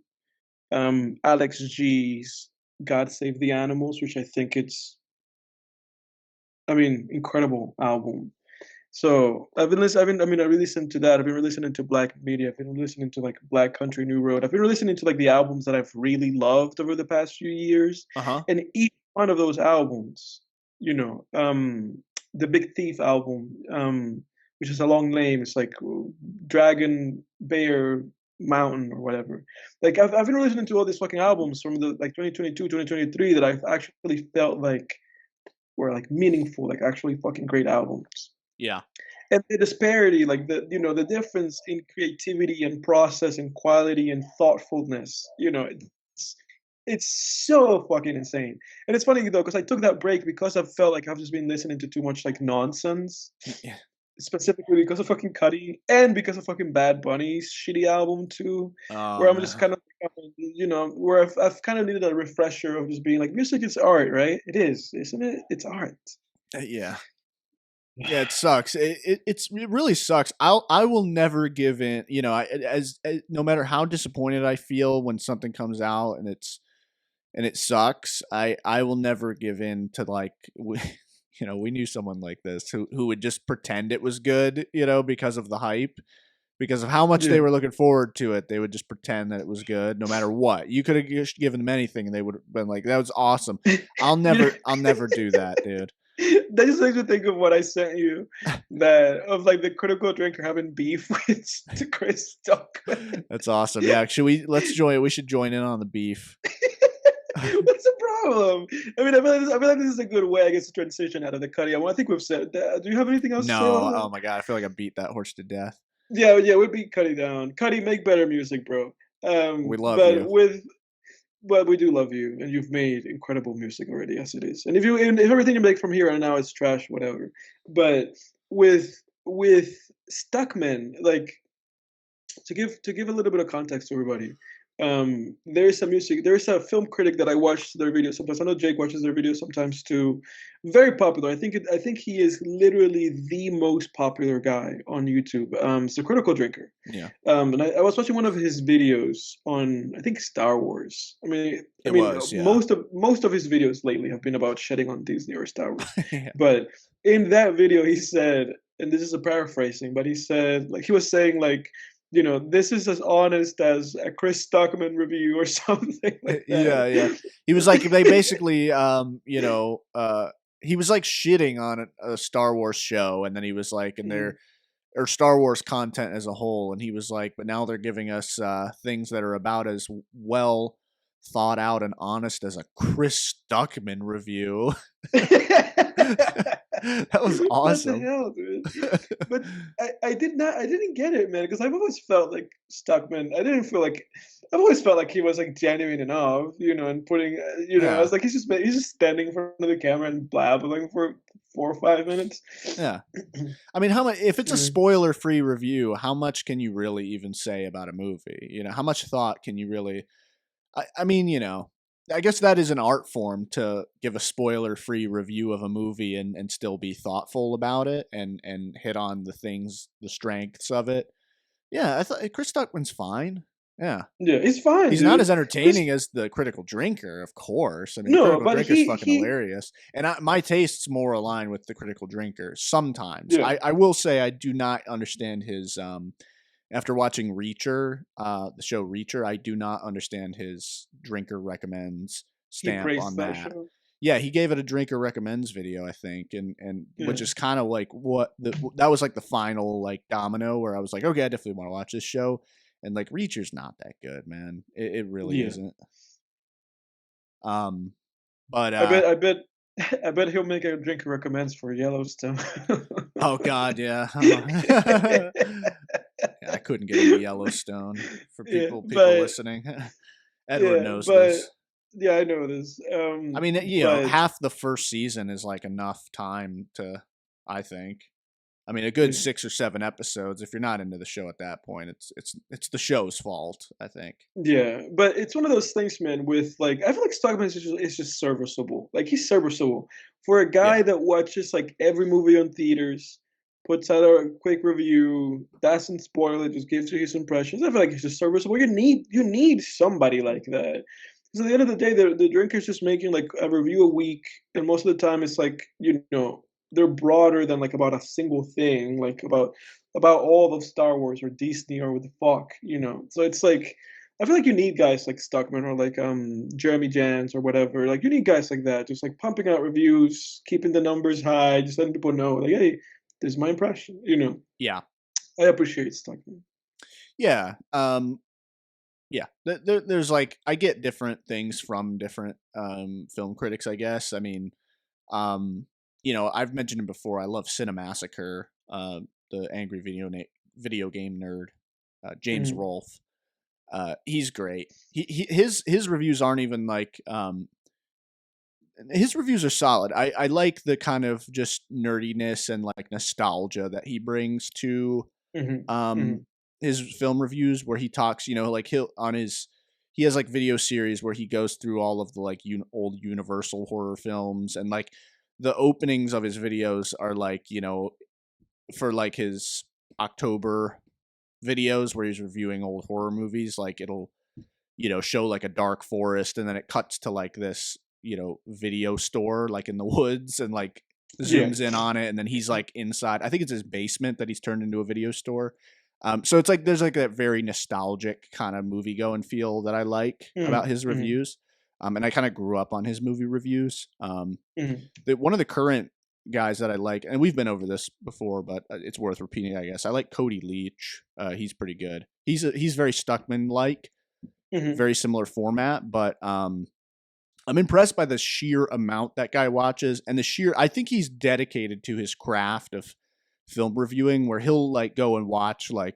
Alex G's "God Save the Animals," which I think it's I mean, incredible album. So I've been listening. I mean, I re-listened to that. I've been listening to Black Media. I've been listening to like Black Country New Road. I've been listening to like the albums that I've really loved over the past few years, Uh huh. and each one of those albums, you know, the Big Thief album, which is a long name. It's like Dragon Bear Mountain or whatever. Like I've been listening to all these fucking albums from the like 2022, 2023 that I've actually felt like were like meaningful, like actually fucking great albums. Yeah. And the disparity, like the difference in creativity and process and quality and thoughtfulness, it's so fucking insane. And it's funny though, because I took that break because I felt like I've just been listening to too much like nonsense, Yeah. specifically because of fucking Cudi and because of fucking Bad Bunny's shitty album too, where Oh I'm just man. kind of, where I've kind of needed a refresher of just being like, music is art, right? It is, isn't it? It's art. Yeah. Yeah, it sucks. It really sucks. I will never give in. You know, as no matter how disappointed I feel when something comes out and it sucks, I will never give in to like we knew someone like this who would just pretend it was good, because of the hype, because of how much they Yeah. were looking forward to it. They would just pretend that it was good no matter what. You could have just given them anything and they would have been like, that was awesome. I'll You know, never I'll never do that, dude. that just makes me think of what I sent you, that of like the critical drinker having beef with Chris Stockman. That's awesome. Yeah, we should join in on the beef. What's the problem? I mean, I feel like this is a good way, I guess, to transition out of the Cuddy. I think we've said that. Do you have anything else to say about No, that? oh my god, I feel like I beat that horse to death. Yeah, yeah, we beat Cuddy down. Cuddy, make better music, bro. We love But you. well, we do love you, and you've made incredible music already, as it is. And if everything you make from here on now is trash, whatever. But with Stuckman, like, to give a little bit of context to everybody, there's a film critic that I watch their videos sometimes. I know Jake watches their videos sometimes too. Very popular. I think he is literally the most popular guy on YouTube. It's a critical drinker. Yeah, And I was watching one of his videos on, I think, Star Wars. I it mean, was. Yeah, most of his videos lately have been about shedding on Disney or Star Wars. yeah, But in that video, he said, and this is a paraphrasing, but he said, like, he was saying, like, this is as honest as a Chris Stockman review or something like yeah, yeah. that. He was like, they basically, he was like shitting on a Star Wars show, and then he was like, in Mm. their or Star Wars content as a whole, and he was like, but now they're giving us things that are about as well thought out and honest as a Chris Stuckman review. That was What the awesome. hell, dude? But I didn't get it, man, because I've always felt like Stuckman. I've always felt like he was like genuine enough, and putting, I Yeah, was like, he's just standing in front of the camera and blabbering for 4 or 5 minutes. yeah. I mean, how much? If it's a Mm. spoiler-free review, how much can you really even say about a movie? How much thought can you really? I mean, I guess that is an art form to give a spoiler-free review of a movie and still be thoughtful about it and hit on the strengths of it. Yeah, I thought Chris Stuckman's fine. Yeah. Yeah, he's fine, He's not dude. as Chris, entertaining as the Critical Drinker, of course. I mean, the no, Critical but Drinker is he fucking he hilarious, and my tastes more align with the Critical Drinker. Sometimes, yeah. I will say I do not understand his. After watching Reacher, the show Reacher, I do not understand his Drinker recommends He stamp praised on that that. show. Yeah, he gave it a Drinker recommends video, I think, and Yeah. which is kind of like that was like the final like domino where I was like, okay, I definitely want to watch this show. And like Reacher's not that good, man. It really Yeah. isn't. Um, but I bet I bet I bet he'll make a drink recommends for Yellowstone. oh god, yeah. Yeah, I couldn't get into Yellowstone for Yeah, people but listening. Edward yeah, knows but this. yeah, I know this. I mean, But half the first season is like enough time to, I think. I mean, a good yeah, 6 or 7 episodes. If you're not into the show at that point, it's the show's fault, I think. yeah, but it's one of those things, man. With like, I feel like Stockman is just serviceable. Like he's serviceable for a guy Yeah, that watches like every movie on theaters, puts out a quick review, doesn't spoil it, just gives you his impressions. I feel like he's just serviceable. You need somebody like that. Because at the end of the day, the drinker's just making like a review a week, and most of the time it's like they're broader than like about a single thing, like about all of Star Wars or Disney or what the fuck, you know. So it's like I feel like you need guys like Stuckman or like Jeremy Jans or whatever. Like you need guys like that, just like pumping out reviews, keeping the numbers high, just letting people know, like, hey, this is my impression, you know. Yeah. I appreciate Stuckman. Yeah. Yeah. There's like I get different things from different film critics, I guess. I mean, um, I've mentioned it before. I love Cinemassacre, the angry video game nerd, James Mm-hmm. Rolfe. He's great. His reviews aren't even like his reviews are solid. I like the kind of just nerdiness and like nostalgia that he brings to Mm-hmm. Mm-hmm. um his film reviews, where he talks, like he has like video series where he goes through all of the like old Universal horror films, and like the openings of his videos are like, for like his October videos where he's reviewing old horror movies, like it'll show like a dark forest, and then it cuts to like this, video store like in the woods, and like Yeah. zooms in on it, and then he's like inside. I think it's his basement that he's turned into a video store. So it's like there's like that very nostalgic kind of movie going feel that I like about his Mm-hmm. reviews. And I kind of grew up on his movie reviews. Mm-hmm. One of the current guys that I like, and we've been over this before, but it's worth repeating, I guess. I like Cody Leach. He's pretty good. He's very Stuckman like, Mm-hmm. very similar format, but I'm impressed by the sheer amount that guy watches, and I think he's dedicated to his craft of film reviewing, where he'll like go and watch like,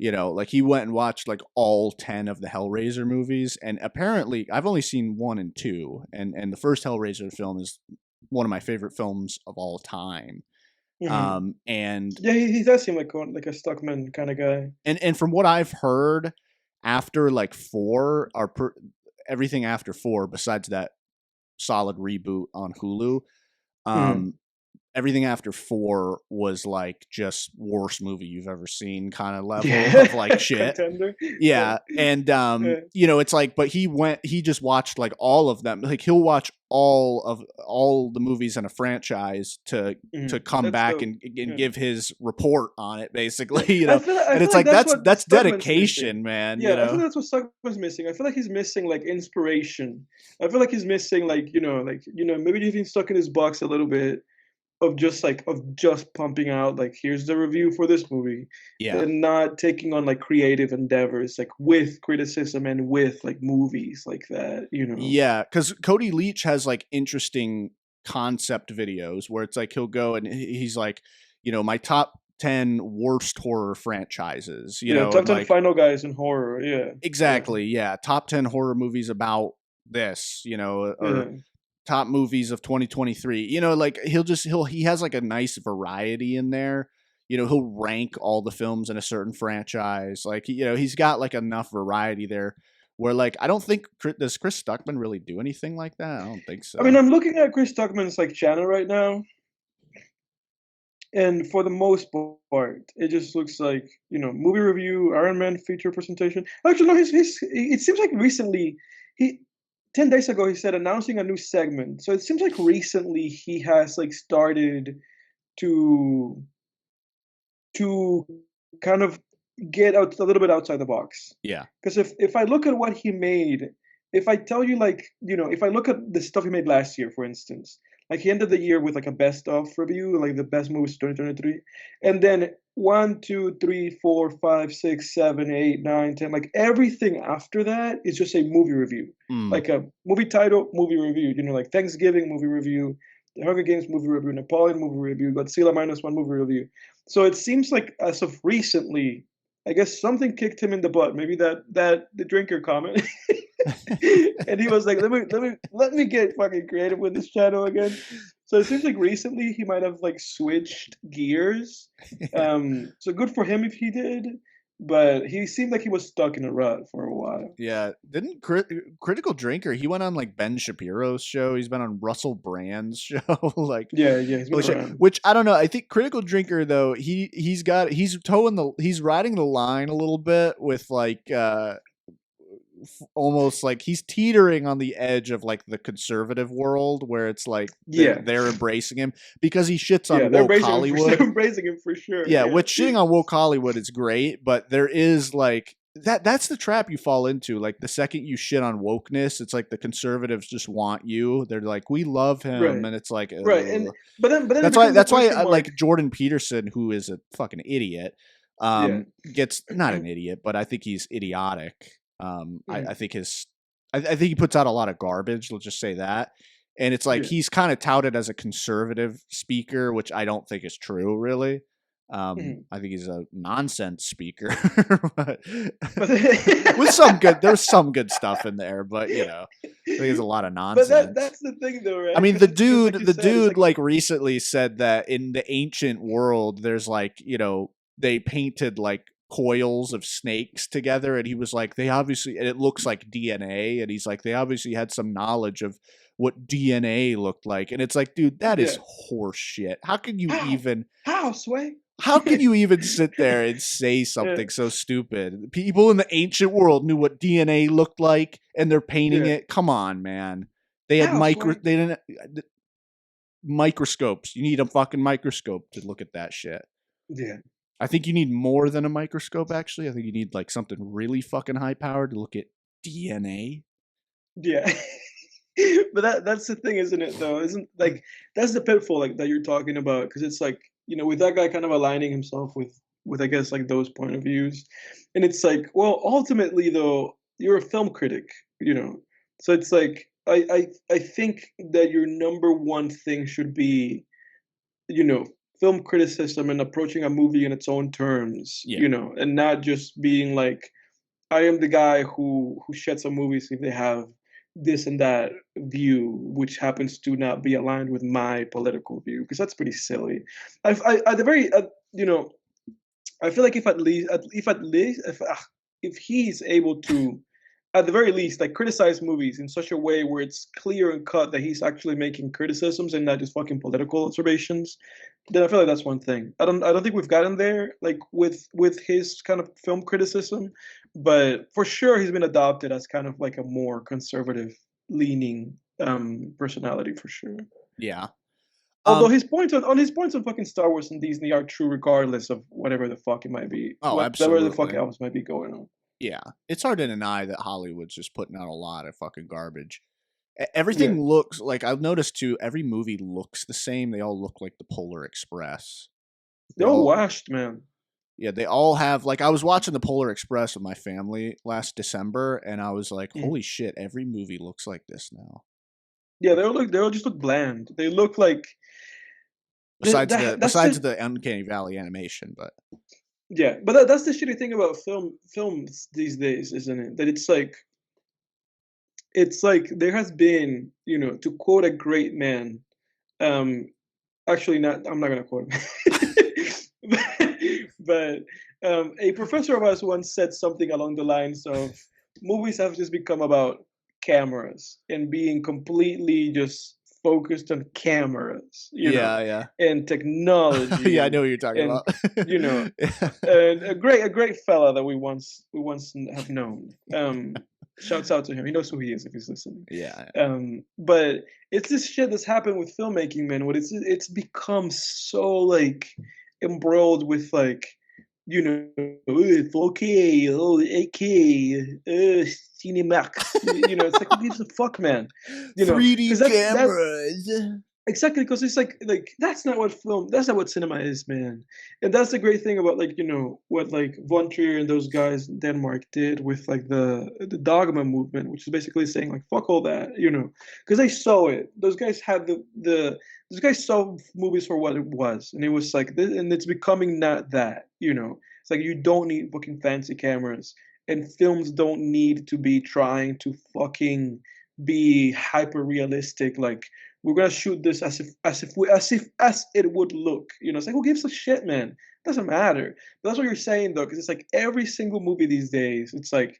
like he went and watched like all 10 of the Hellraiser movies, and apparently I've only seen 1 and 2, and the first Hellraiser film is one of my favorite films of all time. Mm-hmm. And Yeah, he does seem like a Stuckman kind of guy. and from what I've heard, after like 4 everything after 4, besides that solid reboot on Hulu, Mm-hmm. um, everything after 4 was like just worst movie you've ever seen kind of level of like Yeah, shit. contender. Yeah, Yeah, and yeah. it's like, but he just watched like all of them. Like he'll watch all the movies in a franchise to Mm-hmm. come That's back dope. and Yeah, give his report on it, yeah. basically. I And feel it's like like that's what that's Stuckman's missing. dedication, man. Yeah, I feel like that's what Stuckman's missing. I feel like he's missing like inspiration. I feel like he's missing like maybe he's been stuck in his box a little bit of just pumping out like here's the review for this movie Yeah. and not taking on like creative endeavors like with criticism and with like movies like that, you know. Yeah, because Cody Leach has like interesting concept videos where it's like he'll go and he's like, my top 10 worst horror franchises, Yeah, top and 10 like final guys in horror. Yeah, yeah, exactly, yeah, top 10 horror movies about this, or yeah. top movies of 2023. Like he has like a nice variety in there. He'll rank all the films in a certain franchise. Like, he's got like enough variety there where like I don't think does Chris Stuckman really do anything like that? I don't think I mean, so. I'm looking at Chris Tuckman's like channel right now, and for the most part, it just looks like movie review, Iron Man feature presentation. Actually, no, he's it seems like recently he 10 days ago he said announcing a new segment. So it seems like recently he has like started to to kind of get out a little bit outside the box. Yeah. Because if I look at what he made, if I tell you like if I look at the stuff he made last year, for instance, like he ended the year with like a best of review, like the best movies 2023, and then 1, 2, 3, 4, 5, 6, 7, 8, 9, 10, like everything after that is just a movie review, Mm. like a movie title, movie review. Like Thanksgiving movie review, the Hunger Games movie review, Napoleon movie review, Godzilla -1 movie review. So it seems like as of recently, I guess something kicked him in the butt. Maybe that the drinker comment, and he was like, "Let me get fucking creative with this channel again." So it seems like recently he might have like switched gears. So good for him if he did, but he seemed like he was stuck in a rut for a while. Yeah, didn't Critical Drinker? He went on like Ben Shapiro's show. He's been on Russell Brand's show. Like, Yeah, yeah, he's been holy shit. around. Which I don't know. I think Critical Drinker though, he's riding the line a little bit with like almost like he's teetering on the edge of like the conservative world where it's like Yeah, they're embracing him because he shits yeah, on woke Hollywood. they're embracing him for sure. Yeah, Yeah, which shitting on woke Hollywood is great, but there is like that's the trap you fall into. Like the second you shit on wokeness, it's like the conservatives just want you. They're like, we love him, right, and it's like, right. ugh. And but then it That's why becomes a that's why question I mark. like Jordan Peterson, who is a fucking idiot. Yeah. Gets not an idiot, but I think he's idiotic. I Mhm. think I think he puts out a lot of garbage. Let's just say that. And it's like Yeah. he's kind of touted as a conservative speaker, which I don't think is true, really. Mhm. I think he's a nonsense speaker, but But with some good, there's some good stuff in there, but I think it's a lot of but nonsense. that's the thing though, I right? mean, Because it's because like you the said, it's dude like like recently said that in the ancient world, there's like, they painted like coils of snakes together. And he was like, they obviously, and it looks like DNA. And he's like, they obviously had some knowledge of what DNA looked like. And it's like, dude, that is yeah. horse shit. How? How, Sway? How can you even sit there and say Yeah. something so stupid? People in the ancient world knew what DNA looked like and they're painting Yeah. it. Come on, man. They had How, Sway? they didn't microscopes. You need a fucking microscope to look at that shit. Yeah. I think you need more than a microscope, actually. I think you need like something really fucking high powered to look at DNA. Yeah. But that's the thing, isn't it though? Isn't like that's the pitfall like that you're talking about because it's like, with that guy kind of aligning himself with I guess like those point of views. And it's like, well, ultimately though, you're a film critic, you know. So it's like I think that your number one thing should be, you know, film criticism and approaching a movie in its own terms, Yeah. and not just being like I am the guy who sheds on movies if they have this and that view, which happens to not be aligned with my political view, because that's pretty silly. At the very, I feel like if he's able to, at the very least, like criticize movies in such a way where it's clear and cut that he's actually making criticisms and not just fucking political observations, then I feel like that's one thing. I don't think we've gotten there like with his kind of film criticism, but for sure he's been adopted as kind of like a more conservative leaning personality for sure. Yeah. Although his points on fucking Star Wars and Disney are true regardless of whatever the fuck it might be, Oh, whatever the fuck absolutely. else might be going on. Yeah. It's hard to deny that Hollywood's just putting out a lot of fucking garbage. Yeah, Everything looks like I've noticed too. Every movie looks the same. They all look like the Polar Express. They they're all all, washed, man. yeah, they all have. Like I was watching the Polar Express with my family last December, and I was like, Mhm. "Holy shit! Every movie looks like this now." Yeah, they all just look bland. They look like that's Besides the the Uncanny Valley animation, but yeah, but that's the shitty thing about films these days, isn't it? That it's like there has been, to quote a great man, um, actually not, I'm not gonna quote him, but a professor of ours once said something along the lines of movies have just become about cameras and being completely just focused on cameras, yeah, yeah, and technology yeah. I know what you're talking and about. you know Yeah. and a great fella that we once have known. Shouts out to him. He knows who he is if he's listening. Yeah. But it's this shit that's happened with filmmaking, man. What it's become so like embroiled with like, "Oh, 4K, oh, 8K, Cinemax." It's like, who gives a fuck, man? 3D Because that's cameras. exactly, because it's like that's not what cinema is, man. And that's the great thing about like, what like Von Trier and those guys in Denmark did with like the Dogma movement, which is basically saying like fuck all that, because they saw it. Those guys had those guys saw movies for what it was, and it was like this, and it's becoming not that, It's like you don't need fucking fancy cameras, and films don't need to be trying to fucking be hyper realistic, like we're gonna shoot this as it would look. It's like, who gives a shit, man? Doesn't matter. But that's what you're saying though, because it's like every single movie these days, it's like,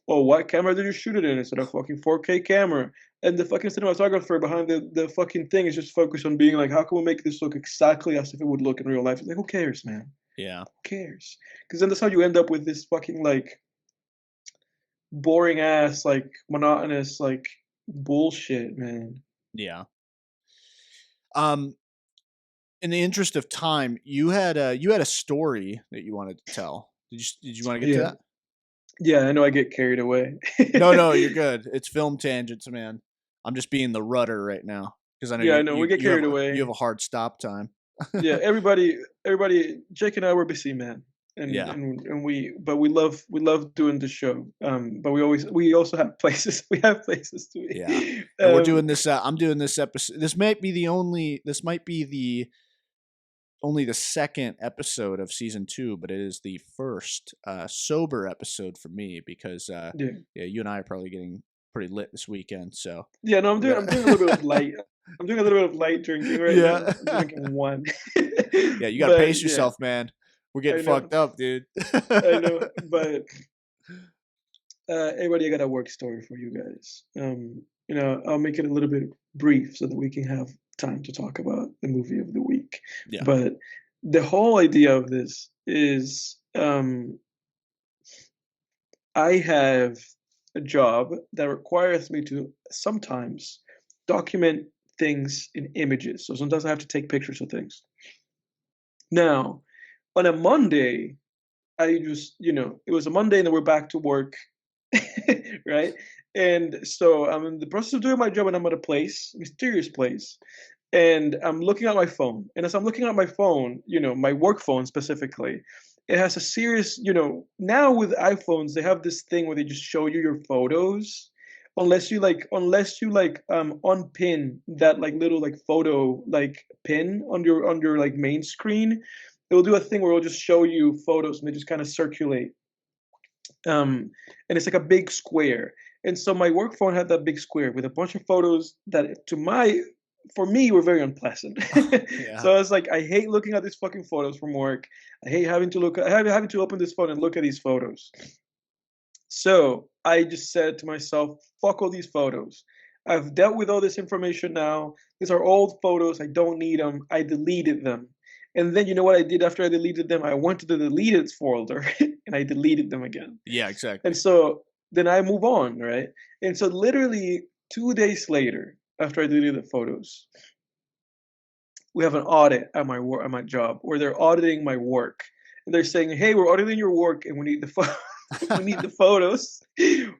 oh, what camera did you shoot it in instead of fucking 4K camera? And the fucking cinematographer behind the fucking thing is just focused on being like, how can we make this look exactly as if it would look in real life? It's like, who cares, man? Yeah. Who cares? Because then that's how you end up with this fucking like boring ass, like monotonous, like bullshit, man. Yeah. Um, in the interest of time, you had a story that you wanted to tell. Did you want to get to Yeah, that? yeah. I know I get carried away. No, no, you're good. It's film tangents, man. I'm just being the rudder right now because I know Yeah, I you know you we get you have carried you have away. a hard stop time. Yeah, everybody. Jake and I were busy, man, and Yeah, and but we love doing the show. But we also have places. We have places to yeah. be. And we're doing this. I'm doing this episode. This might be the only. This might be the only the second episode of season 2, but it is the first sober episode for me because Yeah, yeah, you and I are probably getting pretty lit this weekend. So yeah. No, we're gonna I'm doing a little bit of light. I'm doing a little bit of light drinking right yeah, now. I'm drinking one. yeah. You got to But pace yeah, yourself, man. We're getting I know, fucked up, dude. I know. But everybody, I got a work story for you guys. I'll make it a little bit brief so that we can have time to talk about the movie of the week. Yeah. But the whole idea of this is I have a job that requires me to sometimes document things in images. So sometimes I have to take pictures of things. Now, on a Monday, I just, it was a Monday and then we're back to work, right? And so I'm in the process of doing my job and I'm at a place, mysterious place, and I'm looking at my phone. And as I'm looking at my phone, my work phone specifically, it has a series, now with iPhones, they have this thing where they just show you your photos. Unless you unpin that like little like photo like pin on your like main screen, it'll do a thing where it'll just show you photos and they just kind of circulate. And it's like a big square. And so my work phone had that big square with a bunch of photos that for me were very unpleasant. Yeah. So I was like, I hate looking at these fucking photos from work. I hate having to open this phone and look at these photos. So I just said to myself, fuck all these photos. I've dealt with all this information now. These are old photos. I don't need them. I deleted them. And then you know what I did after I deleted them? I went to the deleted folder and I deleted them again. Yeah, And exactly. so then I move on, right? And so literally 2 days later, after I deleted the photos, we have an audit at at my job where they're auditing my work. And they're saying, "Hey, we're auditing your work and we need we need the photos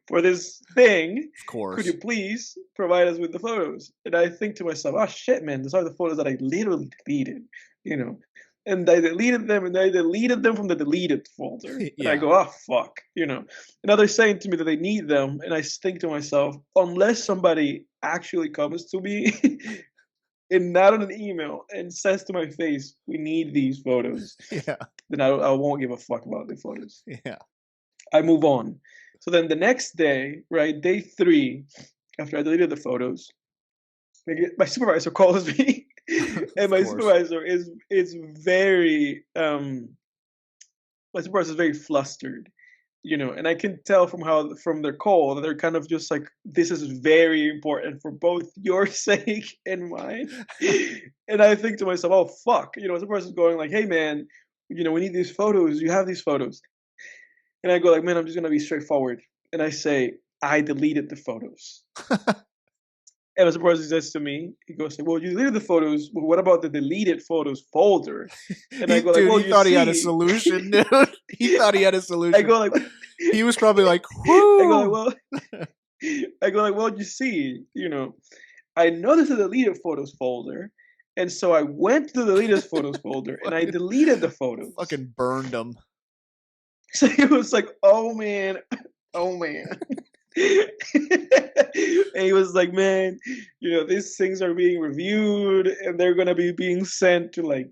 for this thing. Of Could you course. please provide us with the photos?" And I think to myself, "Oh shit, man, these are the photos that I literally deleted, you know." And I deleted them and I deleted them from the deleted folder. And I Yeah. go, "Oh fuck," Now they're saying to me that they need them, and I think to myself, unless somebody actually comes to me and not on an email and says to my face, "We need these photos," Yeah. then I won't give a fuck about the photos. Yeah. I move on. So then the next day, right, day 3, after I deleted the photos, my supervisor calls me, and Of my course. supervisor is very my supervisor is very flustered, and I can tell from their call that they're kind of just like, this is very important for both your sake and mine. And I think to myself, oh fuck, my supervisor is going like, hey man, we need these photos. You have these photos. And I go like, man, I'm just gonna be straightforward. And I say, I deleted the photos. And my supervisor says to me, he goes, like, well, you deleted the photos, but what about the deleted photos folder? And I he go like, dude, well, he you thought he had a see, solution, dude. He thought he had a I solution. go like, He was probably like, I go like, "Whoo!" well, I go like, well, you see, I noticed the deleted photos folder, and so I went to the deleted photos folder and I Fucking, deleted the photos. fucking burned him. So he was like, oh man, oh man. And he was like, man, these things are being reviewed and they're gonna be being sent to like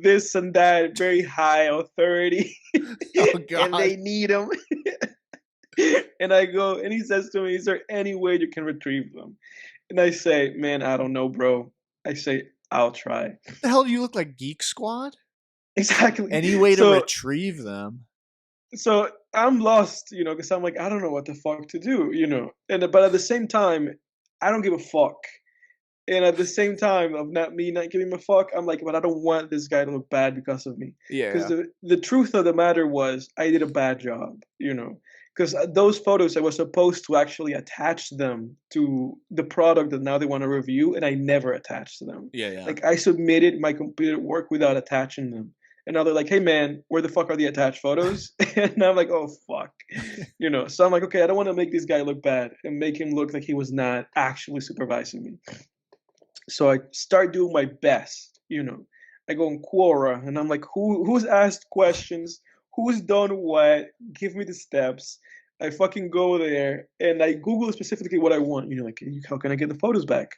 this and that very high authority, Oh and God. they need them. And I go, and he says to me, is there any way you can retrieve them? And I say, man, I don't know, bro. I say, I'll try. What the hell do you look like, Geek Squad? Exactly. Any way to So retrieve them? so I'm lost, because I'm like, I don't know what the fuck to do, And but at the same time, I don't give a fuck. And at the same time of not giving a fuck, I'm like, but I don't want this guy to look bad because of me. Because Yeah. the truth of the matter was I did a bad job, because those photos I was supposed to actually attach them to the product that now they want to review, and I never attached them. Yeah, yeah. Like I submitted my completed work without attaching them. And now they're like, "Hey man, where the fuck are the attached photos?" And I'm like, "Oh fuck," So I'm like, "Okay, I don't want to make this guy look bad and make him look like he was not actually supervising me." So I start doing my best. I go on Quora and I'm like, who's asked questions? Who's done what? Give me the steps. I fucking go there and I Google specifically what I want. Like how can I get the photos back?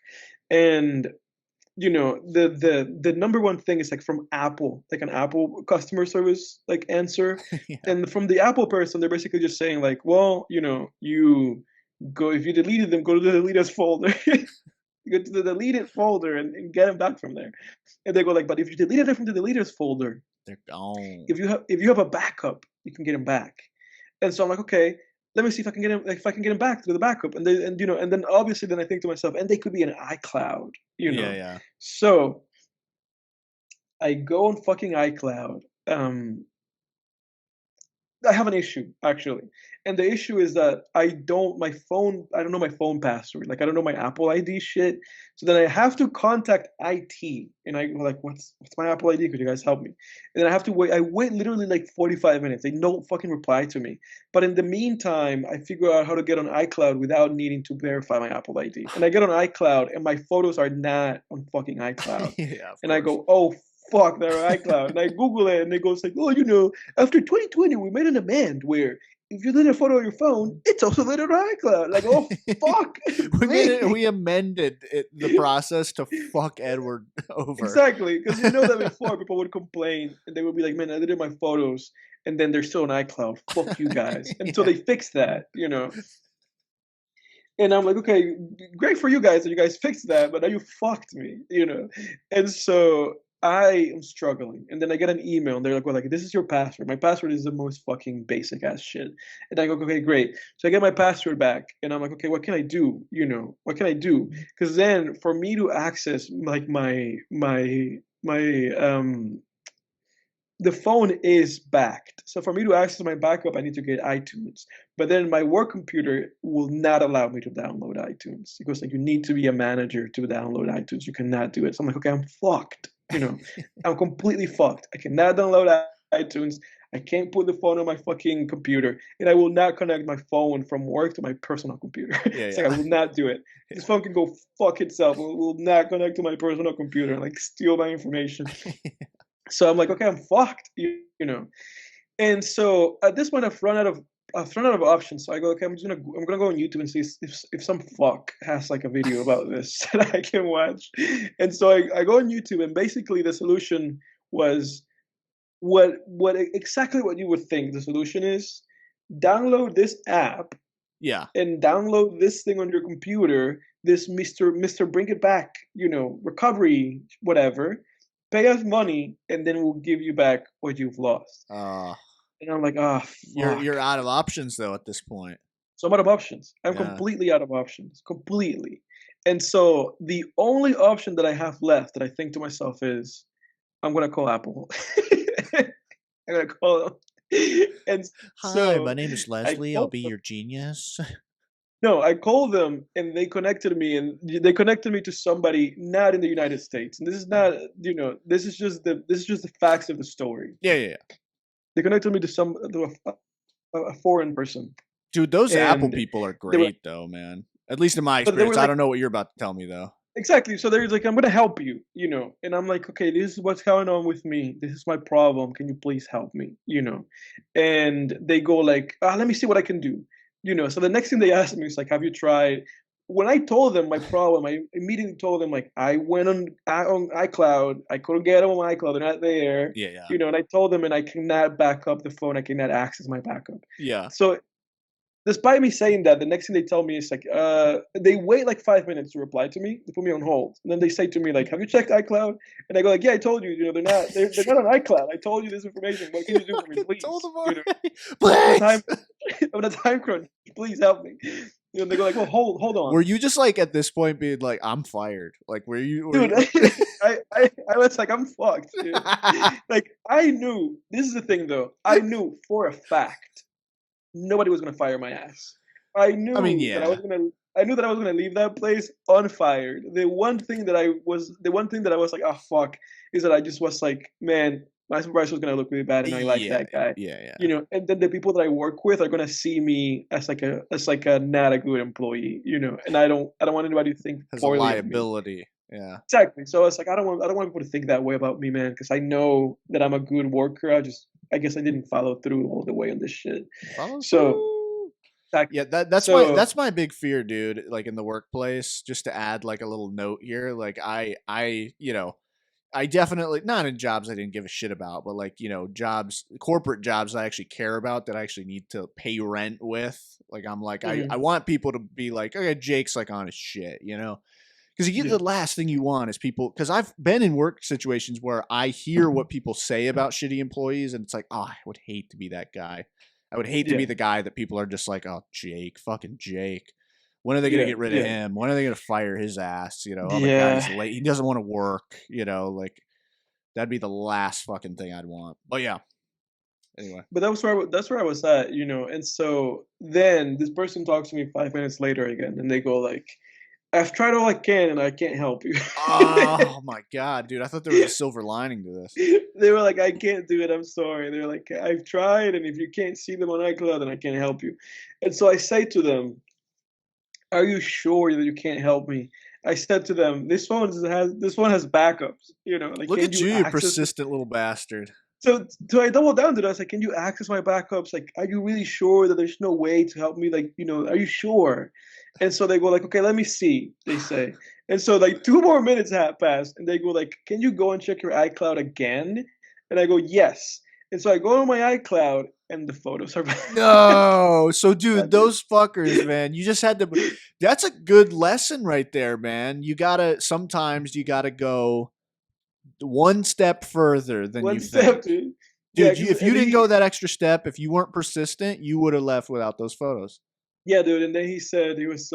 And the number one thing is like from Apple, like an Apple customer service like answer. Yeah. And from the Apple person, they're basically just saying like, well, you go if you deleted them, go to the deleted folder. You go to the deleted folder and get them back from there. And they go like, but if you deleted it from the deleters folder, They're gone. if you have a backup, you can get them back. And so I'm like, okay, let me see if I can get him if I can get him back through the backup. And then obviously then I think to myself, and they could be in iCloud. Yeah, yeah. So I go on fucking iCloud. I have an issue actually, and the issue is that I don't know my phone password. Like I don't know my Apple ID shit. So then I have to contact IT, and I go like, what's my Apple ID? Could you guys help me? And then I have to wait. I wait literally like 45 minutes. They don't fucking reply to me. But in the meantime, I figure out how to get on iCloud without needing to verify my Apple ID. And I get on iCloud, and my photos are not on fucking iCloud. Yeah, of And I course. go, oh fuck, they're on iCloud. And I Google it, and it goes like, oh, after 2020, we made an amend where if you delete a photo on your phone, it's also deleted on iCloud. Like, oh fuck, We amended the process to fuck Edward over. exactly, because that before people would complain and they would be like, man, I deleted my photos, and then they're still on iCloud. Fuck you guys. And so Yeah. they fixed that. And I'm like, okay, great for you guys that you guys fixed that, but now you fucked me. And so I am struggling. And then I get an email and they're like, well, like, this is your password. My password is the most fucking basic ass shit. And I go, okay, great. So I get my password back and I'm like, okay, what can I do? What can I do? Because then for me to access like my the phone is backed. So for me to access my backup, I need to get iTunes. But then my work computer will not allow me to download iTunes. It goes like, you need to be a manager to download iTunes. You cannot do it. So I'm like, okay, I'm fucked. I'm completely fucked. I cannot download iTunes. I can't put the phone on my fucking computer, and I will not connect my phone from work to my personal computer. Yeah, It's like I will not do it. This phone can go fuck itself. It will not connect to my personal computer and like steal my information. So I'm like, okay, I'm fucked. And so at this point, I've run out of options. So I go, okay, I'm gonna go on YouTube and see if some fuck has like a video about this that I can watch. And so I go on YouTube, and basically the solution was exactly what you would think the solution is. Download this app Yeah. and download this thing on your computer. This Mister Bring It Back, recovery, whatever. Pay us money, and then we'll give you back what you've lost. Uh, And I'm like, ah, you're fuck. out of options though at this point. So I'm out of options. I'm Yeah. completely out of options. Completely. And so the only option that I have left that I think to myself is I'm gonna call Apple. I'm gonna call them. And Hi, my so name is I Leslie. I'll called be them. your genius. No, I called them and they connected me to somebody not in the United States. And this is not, this is just the facts of the story. Yeah, yeah, yeah. They connected me to a foreign person. Dude, those Apple And people are they were great though, man. At least in my but they experience. were I like, don't know what you're about to tell me though. exactly. So they're like, I'm gonna help you. And I'm like, okay, this is what's going on with me. This is my problem. Can you please help me? And they go like, let me see what I can do. So the next thing they asked me is like, have you tried? When I told them my problem, I immediately told them like I went on iCloud. I couldn't get them on iCloud. They're not there. Yeah, yeah. And I told them, and I cannot back up the phone. I cannot access my backup. Yeah. So despite me saying that, the next thing they tell me is like, they wait like 5 minutes to reply to me. They put me on hold, and then they say to me like, "Have you checked iCloud?" And I go like, "Yeah, I told you. They're not on iCloud. I told you this information. What can you do for me, Fucking please? told them You know, already. I'm on a Please. time, I'm on a time crunch. Please help me." And they go like, "Well, hold on, Were you just like at this point being like, I'm fired? Like, were dude." you I was like, "I'm fucked, dude." Like I knew. This is the thing, though. I knew for a fact nobody was gonna fire my ass. I I mean, knew that yeah. I knew that I was gonna leave that place unfired. The one thing that I was like, oh fuck, is that I just was like, man, my supervisor was gonna look really bad, and I like Yeah. that guy. Yeah, yeah. You know, and then the people that I work with are gonna see me as like a not a good employee, you know, and I don't want anybody to think Has a poorly of me. liability. Yeah. Exactly. So it's like I don't want people to think that way about me, man, because I know that I'm a good worker. I guess I didn't follow through all the way on this shit. Follow So through. Yeah, exactly. that's So my big fear, dude. Like in the workplace, just to add like a little note here, like I definitely not in jobs I didn't give a shit about, but like jobs, corporate jobs I actually care about that I actually need to pay rent with. Like I'm like I mhm, want people to be like, okay, Jake's like on his shit, because you get yeah, the last thing you want is people. Because I've been in work situations where I hear what people say about shitty employees, and it's like, oh, I would hate to be that guy. I would hate to be yeah, the guy that people are just like, oh, Jake, fucking Jake. When are they going to yeah, get rid of yeah, him? When are they going to fire his ass? Oh my god, yeah. he's late. He doesn't want to work. Like that'd be the last fucking thing I'd want. But yeah. Anyway. But that's where I was at, you know. And so then this person talks to me 5 minutes later again, and they go like, "I've tried all I can, and I can't help you." Oh my god, dude! I thought there was a silver lining to this. They were like, "I can't do it. I'm sorry." They're like, "I've tried, and if you can't see them on iCloud, then I can't help you." And so I say to them, "Are you sure that you can't help me?" I said to them, this one has backups. You know, like Look can at you you, you access?" persistent little bastard. So I doubled down to that. I was like, "Can you access my backups? Like, are you really sure that there's no way to help me? Like, you know, are you sure?" And so they go like, "Okay, let me see." They say, and so like 2 more minutes have passed, and they go like, "Can you go and check your iCloud again?" And I go, "Yes." And so I go on my iCloud, and the photos are back. No. So, Yeah, dude, dude. those fuckers, man, you just had to. That's a good lesson right there, man. Sometimes you gotta go one step further than One you think. step, dude. Yeah, Dude, because if you didn't go that extra step, if you weren't persistent, you would have left without those photos. yeah, dude. And then he was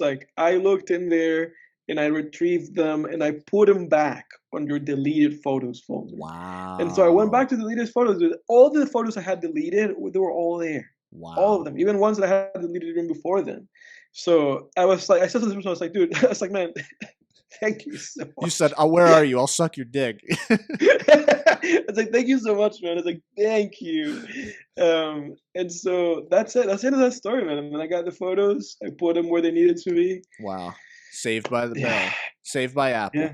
like, I looked in there and I retrieved them and I put them back on your deleted photos folder. And so I went Wow. back to deleted photos. Dude. All the photos I had deleted, they were all there, all of them, Wow. even ones that I had deleted even before then. So I was like, I said to this person, I was like, dude, I was like, man, thank you so You said, much. oh, where are you? I'll suck your dick. It's like, thank you so much, man. It's like, thank you. And so that's it. That's the end of that story, man. And then I got the photos. I put them where they needed to be. Wow. Saved by the Yeah, bell. Saved by yeah, Apple.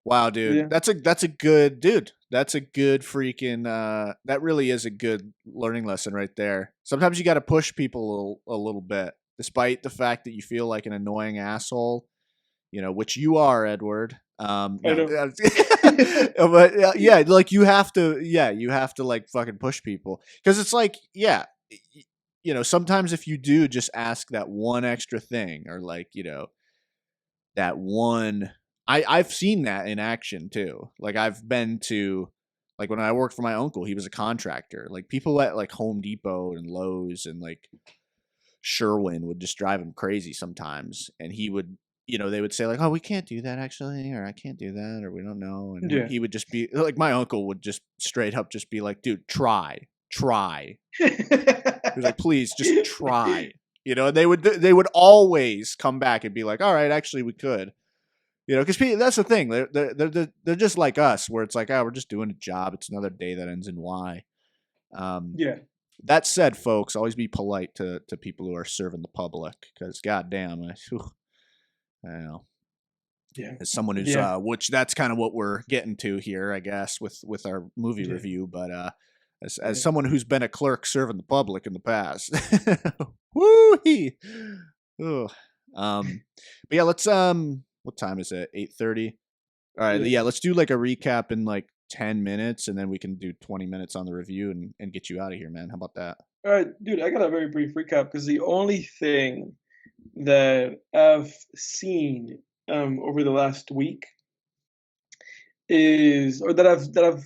Wow, dude. yeah. That's a good dude. That's a good freaking that really is a good learning lesson right there. Sometimes you got to push people a little bit despite the fact that you feel like an annoying asshole, which you are, Edward. I No. know. But yeah, like you have to like fucking push people cuz it's like, yeah, sometimes if you do just ask that one extra thing or like, that one I've seen that in action too. Like I've been to like when I worked for my uncle, he was a contractor. Like people at like Home Depot and Lowe's and like Sherwin would just drive him crazy sometimes. And he would, they would say like, "Oh, we can't do that actually," or "I can't do that," or "We don't know." And he, Yeah. he would just be like, my uncle would just straight up just be like, "Dude, try." He was like, "Please, just try." And they would always come back and be like, "All right, actually, we could." Because that's the thing. They're just like us, where it's like, oh, we're just doing a job. It's another day that ends in Y. Um, Yeah. that said, folks, always be polite to people who are serving the public, because goddamn, I don't know. Yeah. As someone who's Yeah. which that's kind of what we're getting to here, I guess, with our movie Yeah. review. But as Yeah. someone who's been a clerk serving the public in the past, woo hee. But yeah, let's what time is it? 8:30. All right, Yeah. yeah, let's do like a recap in like 10 minutes, and then we can do 20 minutes on the review and get you out of here, man. How about that? All right, dude, I got a very brief recap because the only thing that I've seen over the last week is, or that I've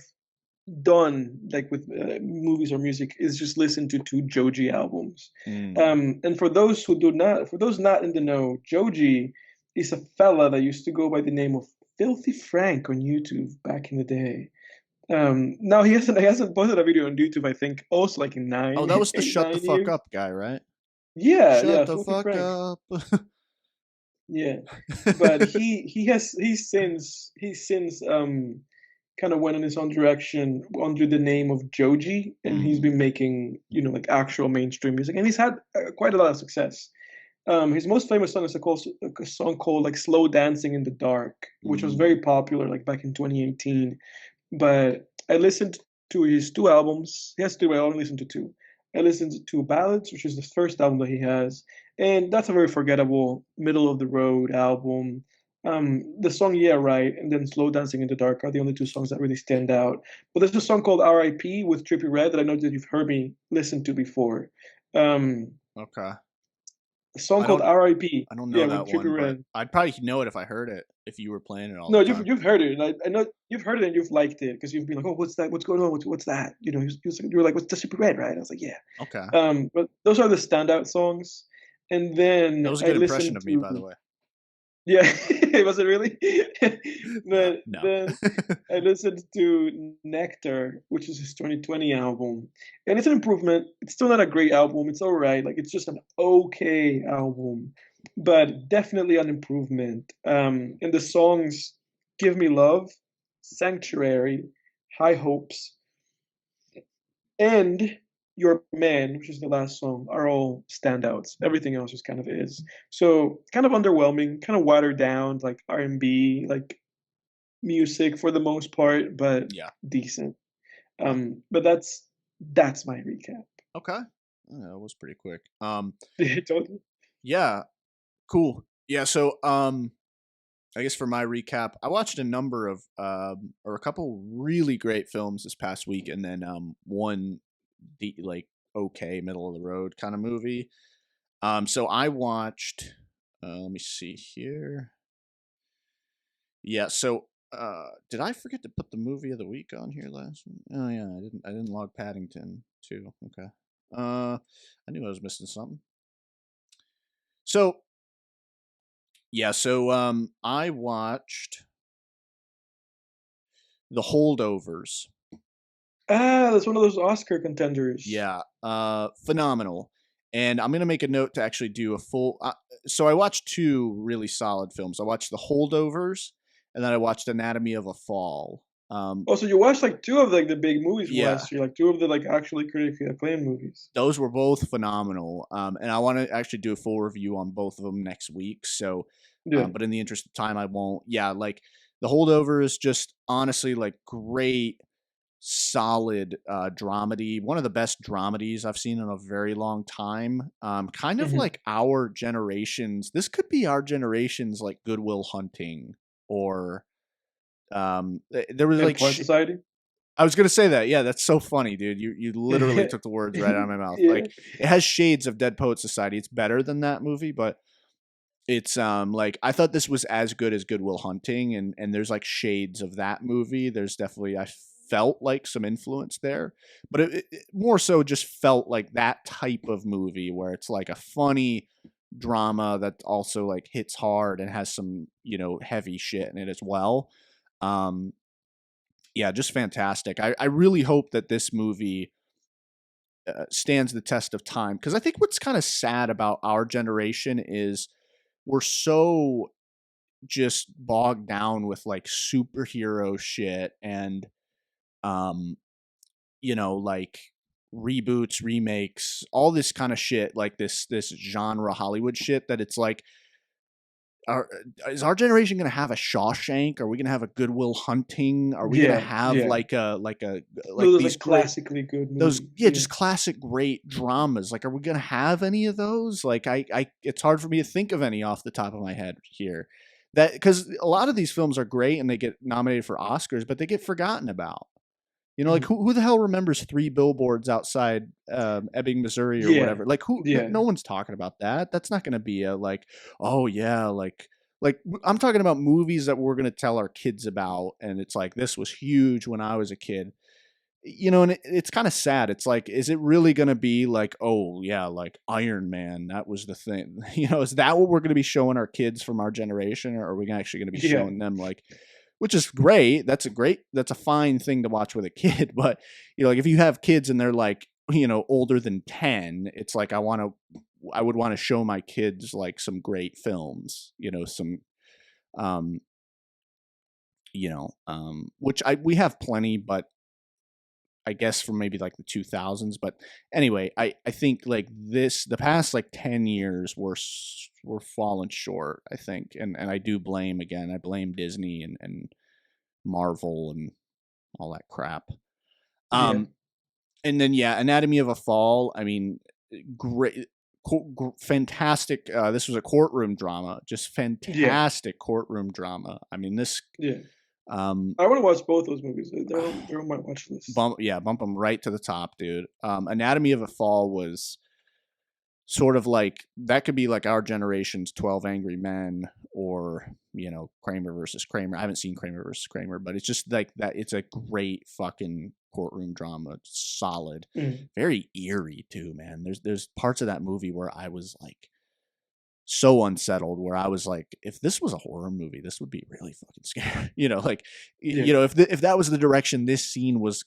done like with movies or music is just listen to two Joji albums. Mm. And for those not in the know, Joji is a fella that used to go by the name of Filthy Frank on YouTube back in the day. Now he hasn't posted a video on YouTube, I think, also like in Oh, that nine, was the eight, shut the nine fuck years. up guy, right? Yeah, Shut yeah, the Filthy fuck Frank. up. Yeah, but he's since kind of went in his own direction under the name of Joji, and he's Mm, been making like actual mainstream music, and he's had quite a lot of success. His most famous song is a song called like "Slow Dancing in the Dark," which was mm, very popular like back in 2018. But I listened to his two albums. He has two, but I only listened to two. I listened to Ballads, which is the first album that he has, and that's a very forgettable, middle of the road album. The song "Yeah Right" and then "Slow Dancing in the Dark" are the only two songs that really stand out. But there's a song called "R.I.P." with Trippie Redd that I know that you've heard me listen to before. Um, okay. a song I called don't "R.I.P." I don't Yeah, know with that one, Trippie but Redd. I'd probably know it if I heard it, if you were playing it all No, the you've time. you've heard it, and I know you've heard it and you've liked it because you've been like, oh, what's that? What's going on? What's that? You were like, what's the Super Red, right? I was like, yeah. Okay. But those are the standout songs, and That then was a I good impression listened of me, by the to way. yeah, was it really? But No. then I listened to Nectar, which is his 2020 album, and it's an improvement. It's still not a great album. It's all right. Like it's just an okay album, but definitely an improvement. And the songs "Give Me Love," "Sanctuary," "High Hopes," and "Your Man," which is the last song, are all standouts. Everything else just kind of is. So kind of underwhelming, kind of watered down, like R&B, like music for the most part, but Yeah. decent. Okay. But that's my recap. Okay. That was pretty quick. Totally. Yeah, cool. Yeah, so I guess for my recap, I watched a number of or a couple really great films this past week, and then one like okay middle of the road kind of movie. So I watched. Let me see here. Yeah, so did I forget to put the movie of the week on here last week? Oh yeah, I didn't. I didn't log Paddington too. Okay. I knew I was missing something. So yeah, so I watched The Holdovers. That's one of those Oscar contenders. Yeah, phenomenal. And I'm gonna make a note to actually do a full. So I watched two really solid films. I watched The Holdovers, and then I watched Anatomy of a Fall. Also, you watched like two of like the big movies from Yeah, last year, like two of the like actually critically acclaimed movies. those were both phenomenal. And I want to actually do a full review on both of them next week. So, Yeah. but in the interest of time, I won't. Yeah, like The Holdovers, just honestly like great solid dramedy, one of the best dramedies I've seen in a very long time. Kind of Hmm. like our generation's, this could be our generation's like Goodwill Hunting, or there was And like Porn Society. I was gonna say that. Yeah, that's so funny, dude. You literally took the words right out of my mouth. Yeah. Like it has shades of Dead Poet Society. It's better than that movie, but it's like I thought this was as good as Goodwill Hunting, and there's like shades of that movie. There's definitely, I felt like some influence there, but it more so just felt like that type of movie where it's like a funny drama that also like hits hard and has some heavy shit in it as well. Um, yeah, just fantastic. I really hope that this movie stands the test of time, because I think what's kind of sad about our generation is we're so just bogged down with like superhero shit and um like reboots, remakes, all this kind of shit, like this genre Hollywood shit, that it's like are, is our generation going to have a Shawshank? Are we going to have a Goodwill Hunting? Are we going to Yeah. have Yeah. like Those these like great, classically good those, movies. yeah, Yeah. just classic great dramas? Like, are we going to have any of those? Like I it's hard for me to think of any off the top of my head here, that because a lot of these films are great and they get nominated for Oscars, but they get forgotten about. Like Mhm. who the hell remembers Three Billboards Outside Ebbing, Missouri, or Yeah. whatever? Like who? Yeah. No one's talking about that. That's not going to be a like, oh yeah, like I'm talking about movies that we're going to tell our kids about, and it's like this was huge when I was a kid. And it's kind of sad. It's like, is it really going to be like, oh yeah, like Iron Man, that was the thing? Is that what we're going to be showing our kids from our generation, or are we actually going to be Yeah. showing them like which is great. That's a fine thing to watch with a kid. But like if you have kids and they're like older than 10, it's like I would want to show my kids like some great films, some um which we have plenty, but I guess from maybe like the 2000s. But anyway, I think like the past like 10 years were falling short, I think. And I blame Disney and Marvel and all that crap. Yeah. And then, yeah, Anatomy of a Fall. I mean, great, fantastic. This was a courtroom drama, just Yeah. fantastic courtroom drama. I mean, this, Yeah. um, I want to watch both those movies. They're on my watch list. bump them right to the top, dude. Anatomy of a Fall was sort of like that could be like our generation's 12 Angry Men, or Kramer versus Kramer. I haven't seen Kramer versus Kramer, but it's just like that. It's a great fucking courtroom drama. It's solid, Mm. very eerie too, man. There's parts of that movie where I was like so unsettled, where I was like, if this was a horror movie, this would be really fucking scary. Like, Yeah. if that was the direction this scene was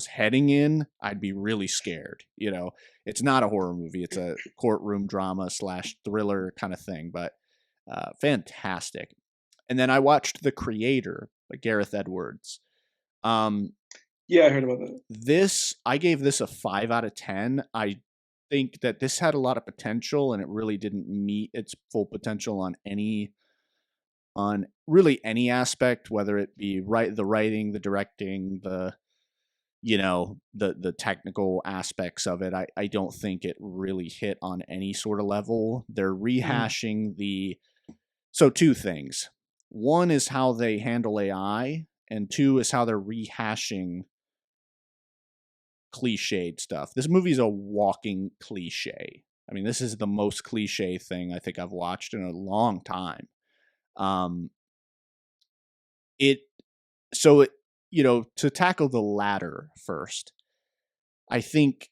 heading in, I'd be really scared. It's not a horror movie; it's a courtroom drama / thriller kind of thing, but fantastic. And then I watched The Creator by Gareth Edwards. Yeah, I heard about that. I gave this a 5 out of 10. I think that this had a lot of potential, and it really didn't meet its full potential on really any aspect, whether it be the writing, the directing, the the technical aspects of it. I don't think it really hit on any sort of level. They're rehashing so two things. One is how they handle AI, and two is how they're rehashing cliched stuff. This movie's a walking cliche. I mean, this is the most cliche thing I think I've watched in a long time. To tackle the latter first, I think,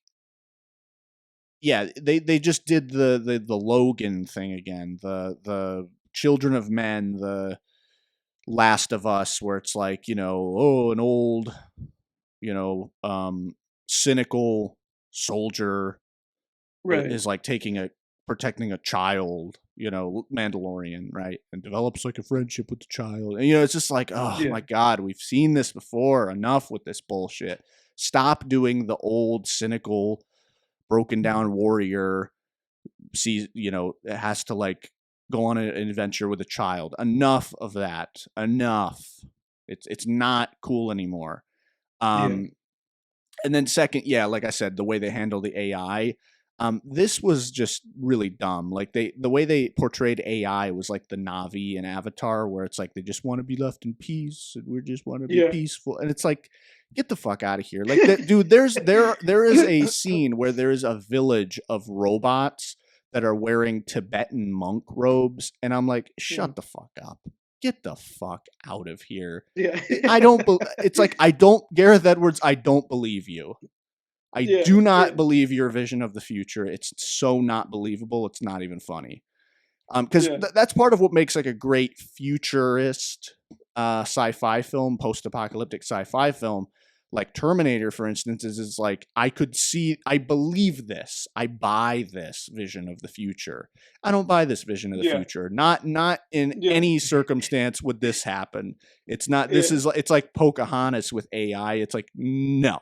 yeah, they just did the Logan thing again, the Children of Men, the Last of Us, where it's like, an old, cynical soldier Right. is like protecting a child, Mandalorian, right? And develops like a friendship with the child. And, it's just like, oh Yeah. my God, we've seen this before. Enough with this bullshit. Stop doing the old cynical, broken down warrior. It has to like go on an adventure with a child. Enough of that. Enough. It's not cool anymore. Yeah. And then second, yeah, like I said, the way they handle the AI, this was just really dumb. Like the way they portrayed AI was like the Na'vi in Avatar, where it's like they just want to be left in peace, and we just want to be Yeah. peaceful, and it's like, get the fuck out of here, like that, dude. There is a scene where there is a village of robots that are wearing Tibetan monk robes, and I'm like, shut the fuck up. Get the fuck out of here. Yeah. It's like, Gareth Edwards, I don't believe you. I do not believe your vision of the future. It's so not believable. It's not even funny. Because that's part of what makes like a great futurist sci-fi film, post-apocalyptic sci-fi film, like Terminator, for instance, is like, I believe this. I buy this vision of the future. I don't buy this vision of the future. Not in any circumstance would this happen. It's not, it's like Pocahontas with AI. It's like, no,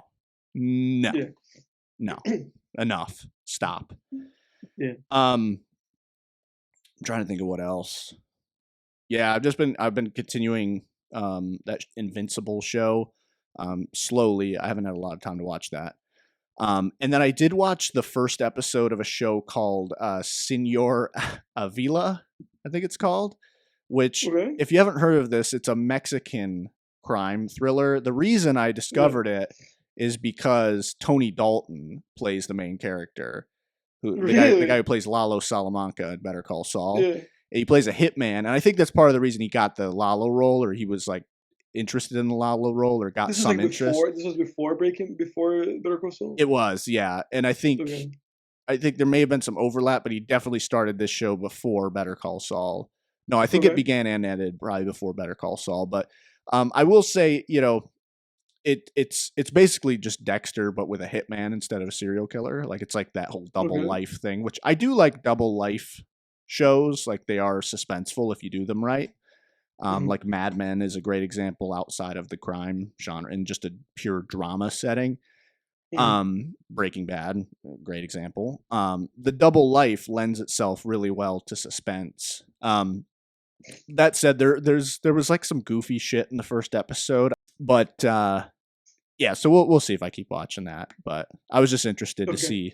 enough. Stop. Yeah. I'm trying to think of what else. Yeah, I've been continuing that Invincible show. Slowly. I haven't had a lot of time to watch that. And then I did watch the first episode of a show called Senor Avila, I think it's called, which, if you haven't heard of this, it's a Mexican crime thriller. The reason I discovered it is because Tony Dalton plays the main character, the guy who plays Lalo Salamanca in Better Call Saul. Yeah. He plays a hitman, and I think that's part of the reason he got the Lalo role, or he was like interested in the Lalo role, or got some interest. This was before Better Call Saul? It was, yeah. And I think there may have been some overlap, but he definitely started this show before Better Call Saul. No, I think it began and ended probably before Better Call Saul. But I will say, it's basically just Dexter, but with a hitman instead of a serial killer. Like it's like that whole double Okay. life thing, which I do like double life shows. Like they are suspenseful if you do them right. Hmm. Like Mad Men is a great example outside of the crime genre in just a pure drama setting. Hmm. Breaking Bad, great example. The double life lends itself really well to suspense. That said, there was like some goofy shit in the first episode, but yeah, so we'll see if I keep watching that. But I was just interested to Okay. see,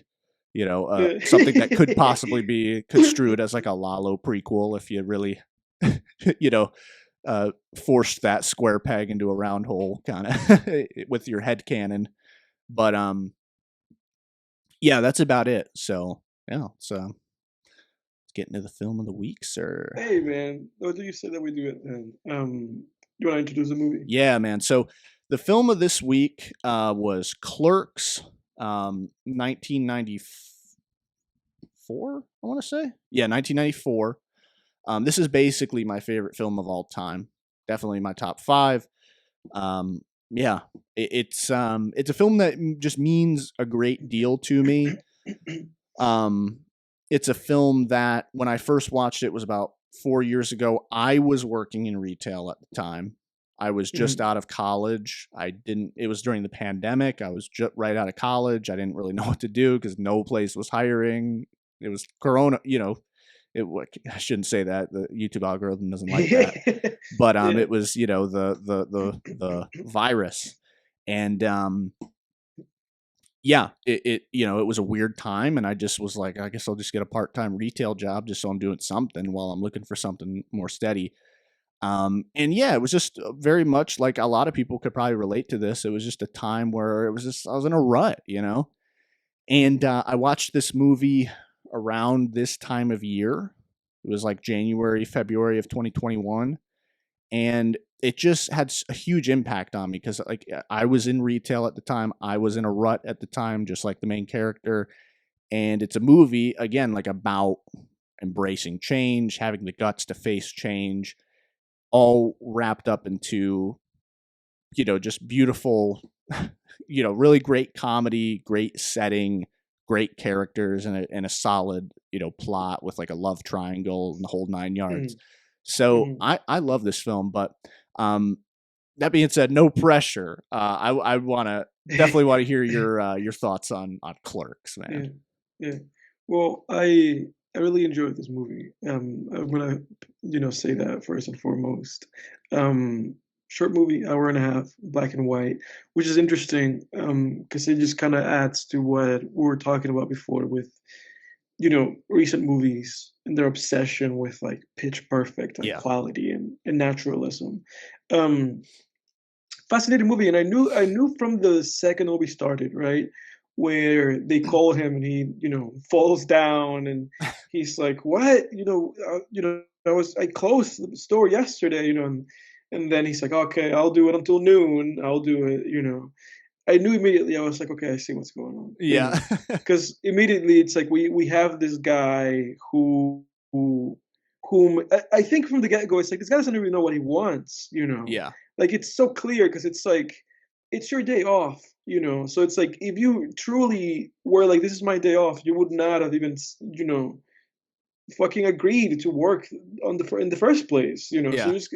Yeah. something that could possibly be construed as like a Lalo prequel if you really, you know, forced that square peg into a round hole kind of with your head cannon. But yeah, that's about it. So yeah, let's get into the film of the week, sir. Hey man, what do you say that we do it then? You want to introduce the movie? Yeah, man. So the film of this week was Clerks, 1994. I want to say, yeah, 1994. This is basically my favorite film of all time. Definitely my top five. Um, yeah, it's a film that just means a great deal to me. Um, it's a film that when I first watched it was about 4 years ago. I was working in retail at the time. I was just Mhm. out of college. It was during the pandemic. I was just right out of college. I didn't really know what to do because no place was hiring. It was Corona, I shouldn't say that. The YouTube algorithm doesn't like that. But Yeah. it was, the virus. And yeah, it was a weird time, and I just was like, I guess I'll just get a part-time retail job just so I'm doing something while I'm looking for something more steady. And yeah, it was just very much like a lot of people could probably relate to this. It was just a time where I was in a rut. And I watched this movie around this time of year. It was like January, February of 2021, and it just had a huge impact on me because like I was in retail at the time, I was in a rut at the time, just like the main character, and it's a movie again like about embracing change, having the guts to face change, all wrapped up into just beautiful, really great comedy, great setting, great characters, and a solid plot with like a love triangle and the whole 9 yards. Mhm. So Mhm. I love this film, but um, that being said, no pressure. I want to definitely want to hear your thoughts on Clerks, man. Yeah, yeah. Well, I really enjoyed this movie. I'm gonna, say that first and foremost. Um, Short movie, hour and a half, black and white, which is interesting, because it just kind of adds to what we were talking about before with, recent movies and their obsession with like pitch perfect, like Yeah, quality and naturalism. Um, Fascinating movie, and I knew from the second movie started, right, where they call him and he, falls down and he's like, "What?" I closed the store yesterday, and then he's like, "Okay, I'll do it until noon. I'll do it." I knew immediately. I was like, "Okay, I see what's going on," yeah, because immediately it's like we have this guy who whom I think from the get go, it's like this guy doesn't even know what he wants. yeah, Like it's so clear because it's like it's your day off. So it's like if you truly were like, this is my day off, you would not have even fucking agreed to work in the first place. So yeah, it's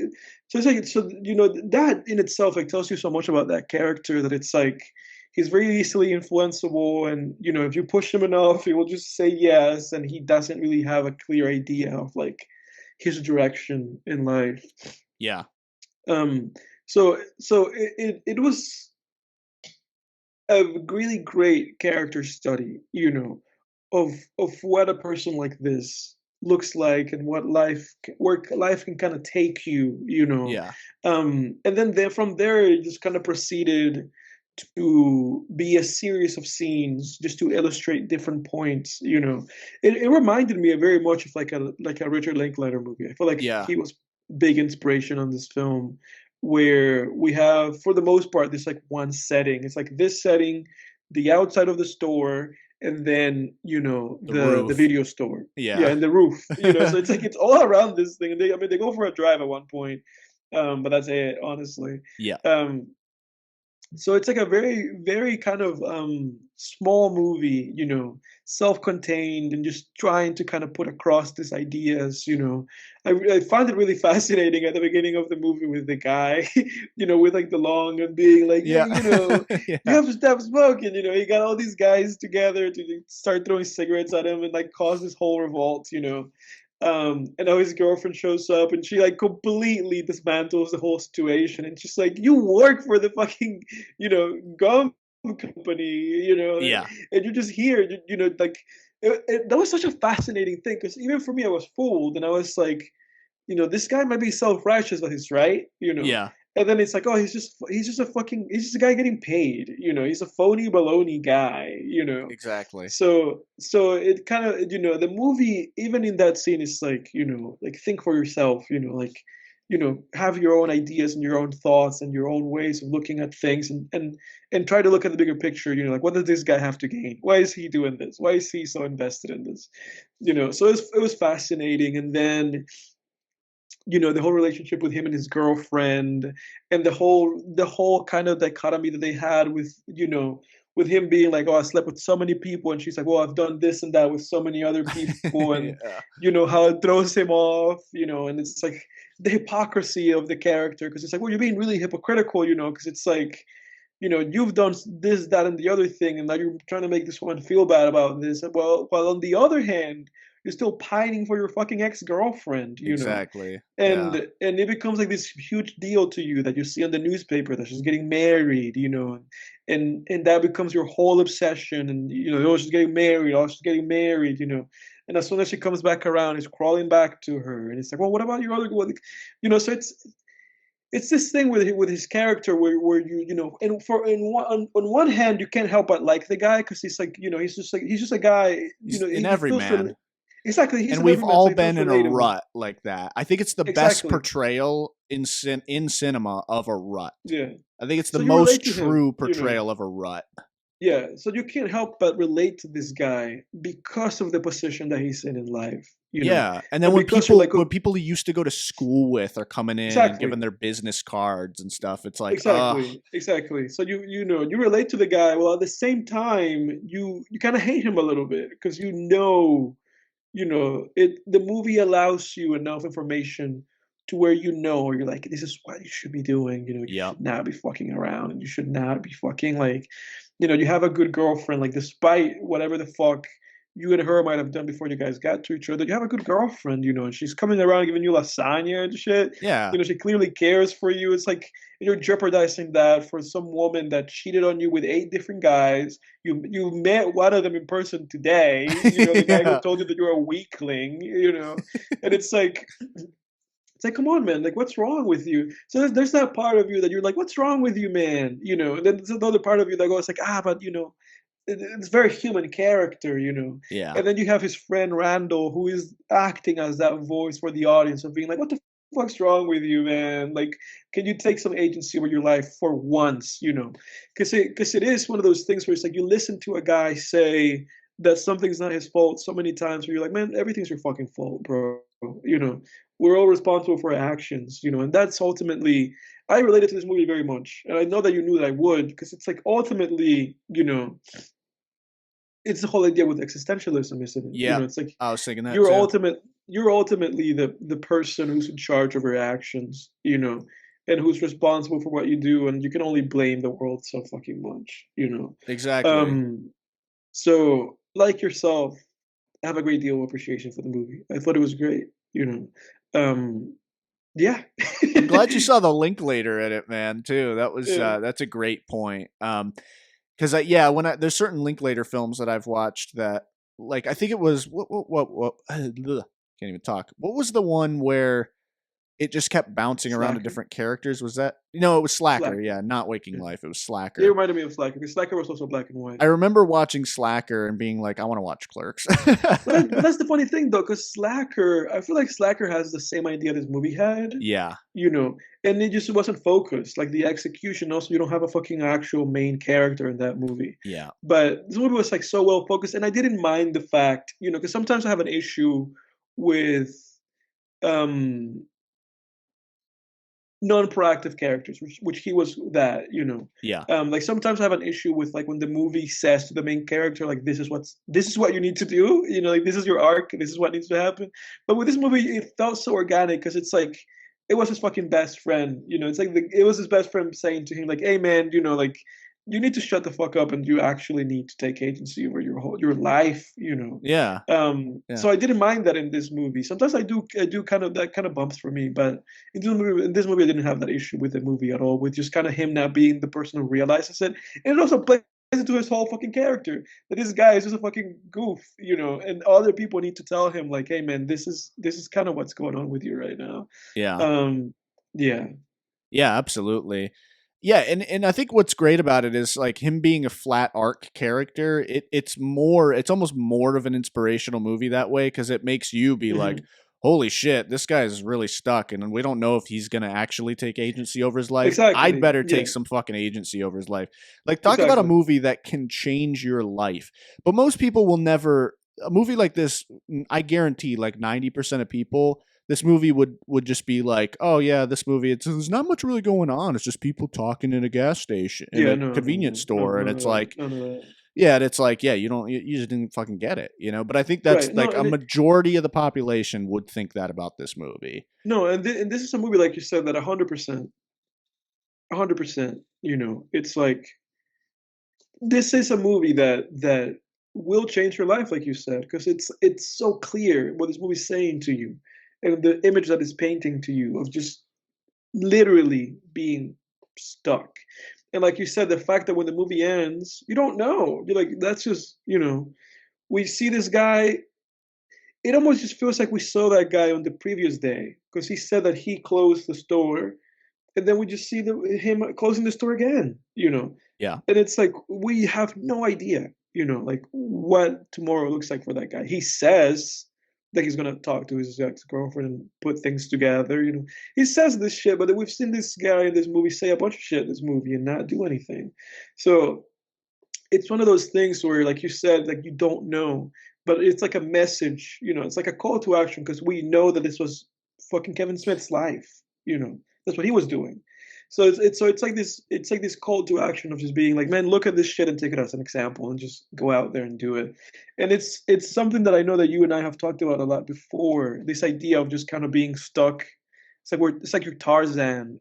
like that in itself like tells you so much about that character that it's like he's very easily influenceable, and if you push him enough he will just say yes, and he doesn't really have a clear idea of like his direction in life. yeah, um so it was a really great character study, of what a person like this looks like and what where life can kind of take you. yeah, And then from there it just kind of proceeded to be a series of scenes just to illustrate different points. It reminded me very much of like a Richard Linklater movie. I feel like yeah. he was big inspiration on this film, where we have for the most part this like one setting. It's like this setting, the outside of the store, and then The the roof. video store. Yeah, Yeah, and the roof. So it's like it's all around this thing. And they go for a drive at one point, but that's it, honestly. Yeah. Um, so it's like a very, very kind of small movie, self-contained and just trying to kind of put across these ideas. I find it really fascinating at the beginning of the movie with the guy, with like the long and being like, hey, Yeah. you Yeah. have to stop smoking. He got all these guys together to start throwing cigarettes at him and like cause this whole revolt. And now his girlfriend shows up and she like completely dismantles the whole situation and she's like, you work for the fucking, gum company, Yeah. and you're just here, like that was such a fascinating thing because even for me, I was fooled and I was like, this guy might be self-righteous, but he's right. Yeah. And then it's like, oh, he's just a guy getting paid. He's a phony baloney guy. Exactly. So it kind of, the movie, even in that scene, is like, like think for yourself, like, have your own ideas and your own thoughts and your own ways of looking at things and try to look at the bigger picture, like what does this guy have to gain? Why is he doing this? Why is he so invested in this? So it was fascinating. And then the whole relationship with him and his girlfriend and the whole kind of dichotomy that they had with him being like, oh, I slept with so many people, and she's like, well, I've done this and that with so many other people, and Yeah. how it throws him off. And it's like the hypocrisy of the character, because it's like, well, you're being really hypocritical, because it's like, you've done this, that, and the other thing, and now you're trying to make this woman feel bad about this. Well, while on the other hand, you're still pining for your fucking ex-girlfriend. Exactly. and Yeah. and it becomes like this huge deal to you that you see on the newspaper that she's getting married. And that becomes your whole obsession. And oh, she's getting married, oh, she's getting married. And as soon as she comes back around, he's crawling back to her, and it's like, well, what about your other, so it's this thing with his character where and on one hand you can't help but like the guy because he's like, he's just a guy. He's an He feels everyman. exactly, he's And an we've everyman, so all he feels been in a relatable. rut like that. I think it's the best Exactly. portrayal in cinema of a rut. Yeah. I think it's the So you most relate to him. true portrayal of a rut. Yeah. So you can't help but relate to this guy because of the position that he's in life. Yeah, and then And when because you're people like, when oh, people he used to go to school with are coming in and exactly. giving their business cards and stuff, it's like, Exactly. So you relate to the guy, while at the same time you kind of hate him a little bit because the movie allows you enough information to where you're like, this is what you should be doing. You yep, should not be fucking around, and you should not be fucking like, you have a good girlfriend, like despite whatever the fuck you and her might have done before you guys got to each other, you have a good girlfriend. And she's coming around giving you lasagna and shit. yeah, She clearly cares for you. It's like you're jeopardizing that for some woman that cheated on you with 8 different guys. You met one of them in person today. The guy who yeah, told you that you're a weakling. And it's like, come on, man. Like, what's wrong with you? So there's that part of you that you're like, what's wrong with you, man? And then there's another part of you that goes like, but it's very human character. yeah, And then you have his friend Randall, who is acting as that voice for the audience of being like, what the fuck's wrong with you, man? Like, can you take some agency over your life for once? Because it is one of those things where it's like you listen to a guy say that something's not his fault so many times where you're like, man, everything's your fucking fault, bro. You know, we're all responsible for our actions. And that's ultimately, I related to this movie very much. And I know that you knew that I would, because it's like ultimately, it's the whole idea with existentialism, isn't it? yeah. It's like I was thinking that you're too. ultimate you're ultimately the person who's in charge of your actions, and who's responsible for what you do, and you can only blame the world so fucking much. Exactly. Um so like yourself, I have a great deal of appreciation for the movie. I thought it was great. Um yeah. I'm glad you saw the Linklater in it, man. Too. Yeah. That's a great point. Because yeah, there's certain Linklater films that I've watched that, like, I think it was what can't even talk. What was the one where it just kept bouncing around to Slacker. different characters? Was that, no? It was Slacker. Slacker. Yeah, not Waking Yeah. Life. It was It Slacker. reminded me of Slacker, because Slacker was also black and white. I remember watching Slacker and being like, I want to watch Clerks. But that's the funny thing though, because Slacker, I feel like Slacker has the same idea this movie had, Yeah, you know, and it just wasn't focused. Like the execution, also, you don't have a fucking actual main character in that movie. yeah, But this movie was like so well focused, and I didn't mind the fact, because sometimes I have an issue with um non-proactive characters, which he was that, Yeah. like sometimes I have an issue with like when the movie says to the main character like this is what you need to do, like this is your arc, this is what needs to happen. But with this movie, it felt so organic because it's like it was his fucking best friend, it's like it was his best friend saying to him like, hey man, like you need to shut the fuck up and you actually need to take agency over your life, Yeah. Yeah. so I didn't mind that in this movie. Sometimes I do kind of that kind of bumps for me, but in this movie I didn't have that issue with the movie at all, with just kind of him not being the person who realizes it. And it also plays into his whole fucking character. That this guy is just a fucking goof, and other people need to tell him like, hey man, this is kind of what's going on with you right now. Yeah. Um yeah. Yeah, absolutely. Yeah, and I think what's great about it is like him being a flat arc character. It's almost more of an inspirational movie that way because it makes you be like, Mhm. holy shit, this guy is really stuck, and we don't know if he's gonna actually take agency over his life. I'd Exactly. better Yeah. take some fucking agency over his life. Like talk about a Exactly. movie that can change your life, but most people will never. A movie like this, I guarantee, like 90% of people this movie would just be like, oh yeah, this movie there's not much really going on. It's just people talking in a gas station in Yeah, a no, no, convenience no, no, store, and none of it's that. like, None of that. yeah, and it's like, yeah, you just didn't fucking get it, But I think that's Right. No, like a and majority of the population would think that about this movie. no, and this is a movie like you said that 100%, 100%. It's like this is a movie that will change your life, like you said, because it's so clear what this movie's saying to you, and the image that it's painting to you of just literally being stuck. And like you said, the fact that when the movie ends, you don't know. You're like, that's just, we see this guy. It almost just feels like we saw that guy on the previous day because he said that he closed the store, and then we just see him closing the store again. Yeah, And it's like we have no idea, like what tomorrow looks like for that guy. He says that he's gonna talk to his ex-girlfriend and put things together. He says this shit, but we've seen this guy in this movie say a bunch of shit in this movie and not do anything. So it's one of those things where, like you said, like you don't know, but it's like a message. It's like a call to action because we know that this was fucking Kevin Smith's life. That's what he was doing. So it's like this call to action of just being like, man, look at this shit and take it as an example and just go out there and do it. And it's something that I know that you and I have talked about a lot before. This idea of just kind of being stuck. It's like you're Tarzan,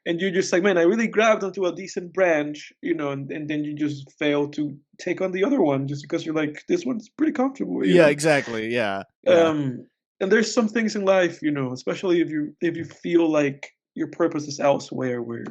and you're just like, man, I really grabbed onto a decent branch, and then you just fail to take on the other one just because you're like, this one's pretty comfortable, yeah, exactly, yeah, yeah. um, and there's some things in life, especially if you feel like your purpose is elsewhere, where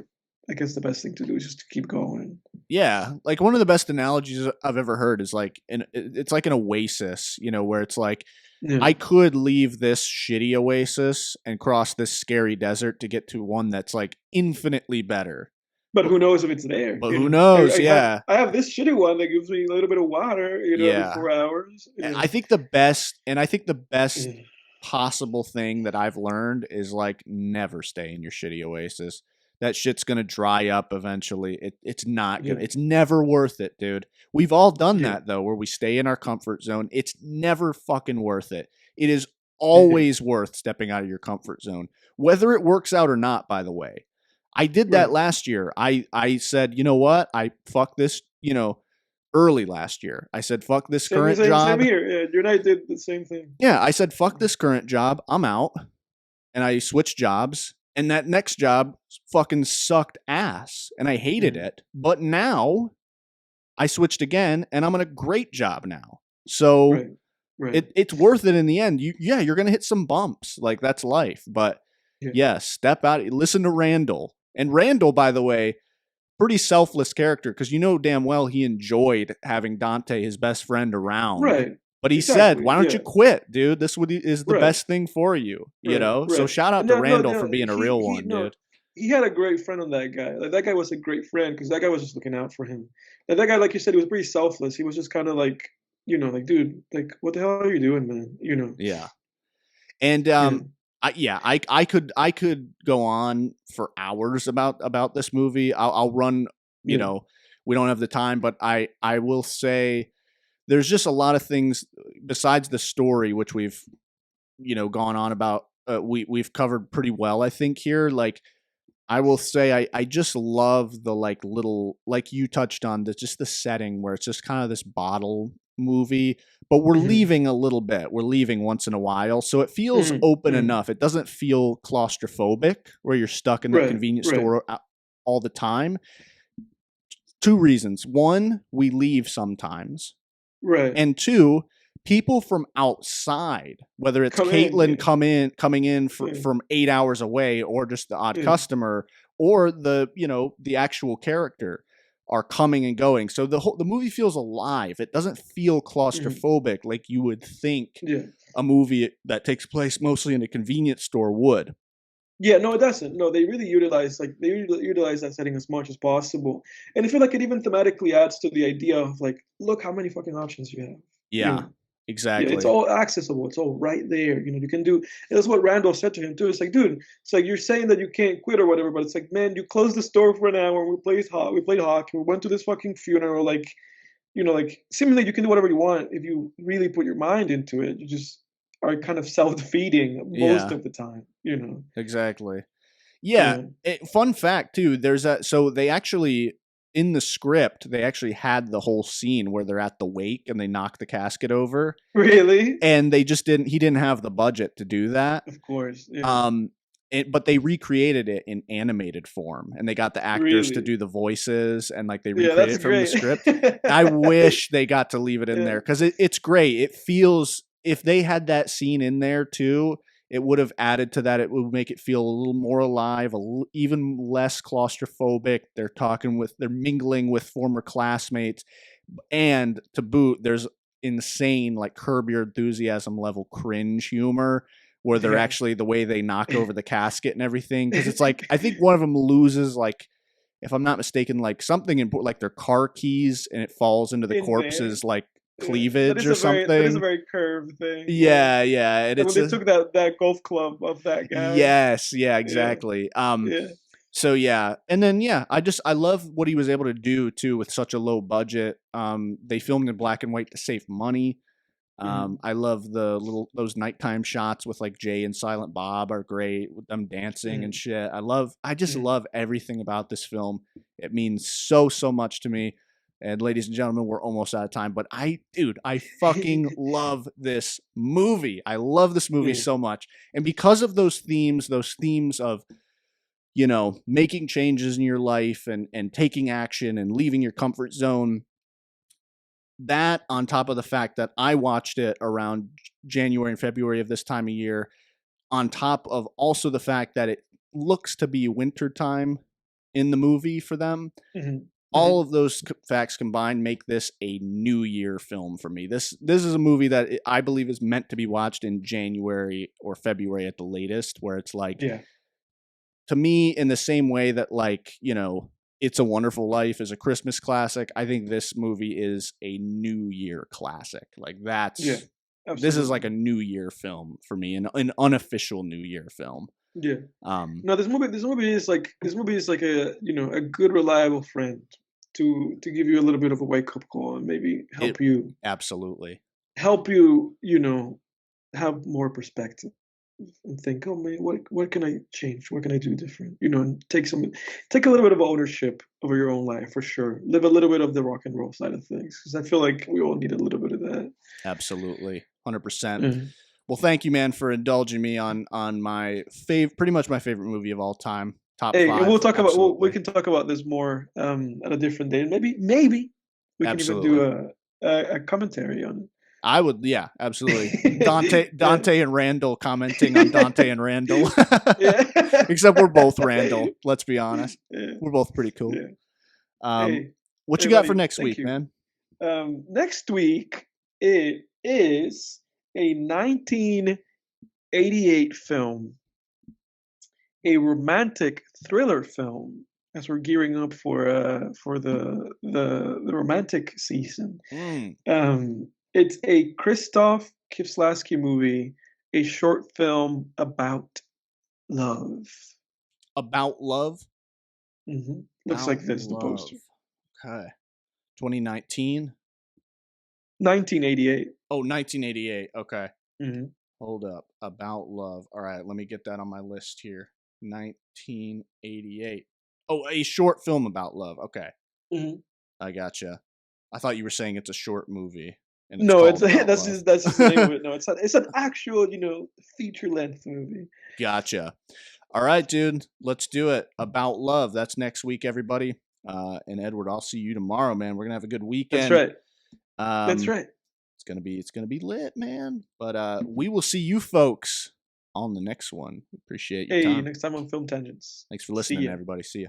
I guess the best thing to do is just to keep going. Yeah, like one of the best analogies I've ever heard is like it's like an oasis, where it's like Yeah, I could leave this shitty oasis and cross this scary desert to get to one that's like infinitely better. but But who knows if it's there? but who I, knows? I have Yeah. I have this shitty one that gives me a little bit of water, every Yeah. 4 hours. I think the best Yeah, possible thing that I've learned is like never stay in your shitty oasis. That shit's gonna dry up eventually. It's not gonna. yeah, It's never worth it, dude. We've all done yeah, that though, where we stay in our comfort zone. It's never fucking worth it. It is yeah. always worth stepping out of your comfort zone, whether it works out or not. By the way, I did that Right. last year. I said, you know what? I fuck this. Early last year, I said, fuck this Same, current same, same job. here. Yeah, you and I did the same thing. Yeah, I said, fuck this current job. I'm out. And I switched jobs. And that next job fucking sucked ass. And I hated Mhm. it. But now I switched again and I'm in a great job now. So Right. Right. it's worth it in the end. You're going to hit some bumps. Like that's life. But Yeah. yeah, step out. Listen to Randall. And Randall, by the way, pretty selfless character because you know damn well he enjoyed having Dante, his best friend, around. Right. But he said, Exactly. "Why don't you Yeah. quit, dude? Is the Right. best thing for you, Right. So Right. shout out And to yeah, no, Randall for no, being a real he one, no, dude. he had a great friend on that guy. Like that guy was a great friend because that guy was just looking out for him. And that guy, like you said, he was pretty selfless. He was just kind of like, like, dude, like, what the hell are you doing, man? Yeah, and Yeah. I could go on for hours about this movie. I'll run. You Yeah. know, we don't have the time, but I will say there's just a lot of things besides the story which we've gone on about we've covered pretty well, I think, here. Like, I will say I just love the like little, like you touched on, the just the setting where it's just kind of this bottle movie, but we're Hmm. leaving a little bit. We're leaving once in a while. So it feels Hmm. open Hmm. enough. It doesn't feel claustrophobic where you're stuck in that Right. convenience Right. store all the time. Two reasons. One, we leave sometimes. Right. And two, people from outside, whether it's Come in. Caitlin Yeah. coming in Yeah. from 8 hours away, or just the odd Yeah. customer, or the actual character, are coming and going. So the movie feels alive. It doesn't feel Hmm. claustrophobic like you would think Yeah. a movie that takes place mostly in a convenience store would. Yeah, no, it doesn't. No, they really utilize that setting as much as possible, and I feel like it even thematically adds to the idea of like, look how many fucking options you have. You Yeah, know, yeah, it's exactly. all accessible. It's all right there. You know, you can do. And that's what Randall said to him too. It's like, dude, it's like you're saying that you can't quit or whatever, but it's like, man, you closed the store for an hour. We played hockey. We went to this fucking funeral. Like, like seemingly you can do whatever you want if you really put your mind into it. You just are kind of self-defeating most Yeah, of the time. You know. exactly. Yeah, Yeah. fun fact too. There's that. So they actually, in the script, they actually had the whole scene where they're at the wake and they knock the casket over, Really? and they just didn't. He didn't have the budget to do that. Of course, yeah. Um, but they recreated it in animated form, and they got the actors to Really? do the voices, and like they Yeah, recreated that's it from the great. script. I wish they got to leave it in Yeah. there because it's great. It feels, if they had that scene in there too, it would have added to that. It would make it feel a little more alive, even less claustrophobic. They're mingling with former classmates, and to boot, there's insane like Curb Your Enthusiasm level cringe humor where they're Yeah. actually, the way they knock over the casket and everything, because it's like, I think one of them loses, like, if I'm not mistaken, like something important, like their car keys, and it falls into the In there. corpse's like Yeah. That cleavage is or a something. very curved thing, yeah. Yeah, and Like when it's they a took that golf club of that guy. yes, yeah, Yeah. exactly. Yeah. So yeah, and then yeah, I love what he was able to do too with such a low budget. They filmed in black and white to save money. Mhm. I love those nighttime shots with like Jay and Silent Bob are great with them dancing and Mhm. shit. I just Mhm. love everything about this film. It means so much to me. And ladies and gentlemen, we're almost out of time, but dude, I fucking love this movie. I love this movie Yeah. so much. And because of those themes of, making changes in your life and taking action and leaving your comfort zone, that on top of the fact that I watched it around January and February of this time of year, on top of also the fact that it looks to be winter time in the movie for them, Mhm. all Mhm. of those facts combined make this a New Year film for me. This is a movie that I believe is meant to be watched in January or February at the latest, where it's like, Yeah. to me, in the same way that, like, It's a Wonderful Life is a Christmas classic, I think this movie is a New Year classic. Like, Yeah. this is like a Absolutely. New Year film for me, an unofficial New Year film. Yeah. Um, No, this movie is like a good reliable friend to give you a little bit of a wake up call and maybe it help you absolutely. help you, have more perspective and think, oh man, what can I change? What can I do different? And take a little bit of ownership over your own life for sure. Live a little bit of the rock and roll side of things because I feel like we all need a little bit of that. Absolutely. 100%. Yeah. Well, thank you, man, for indulging me on my pretty much my favorite movie of all time. Top Hey, and 5, we absolutely. can talk about this more at a different day. Maybe we can even do Absolutely. a commentary on I would, yeah, absolutely. it. Yeah. Dante and Randall commenting on Dante and Randall. Yeah. Except we're both Randall, let's be honest. Yeah. We're both pretty cool. Yeah. Um, Hey, what hey, you got for buddy. next Thank week, you. man? Next week it is a 1988 film, a romantic thriller film, as we're gearing up for the romantic season. Mm, It's a Krzysztof Kieslowski movie, a short film about love. about love? Looks About like this, the love. poster. Okay. 2019? 1988. Oh, 1988. Okay. Hmm. Hold up. About Love. All right, let me get that on my list here. 1988. Oh, a short film about love. Okay, Hmm. I gotcha. I thought you were saying it's a short movie and it's No, it's called About Love. that's just the name of it. No, it's an actual, feature length movie. Gotcha. All right, dude. Let's do it. About Love. That's next week, everybody. And Edward, I'll see you tomorrow, man. We're gonna have a good That's weekend. right. That's Um, right. it's gonna be lit, man. But we will see you folks on the next one. Appreciate your Hey, time. next time on Film Tangents. Thanks for See listening, ya. everybody. See ya.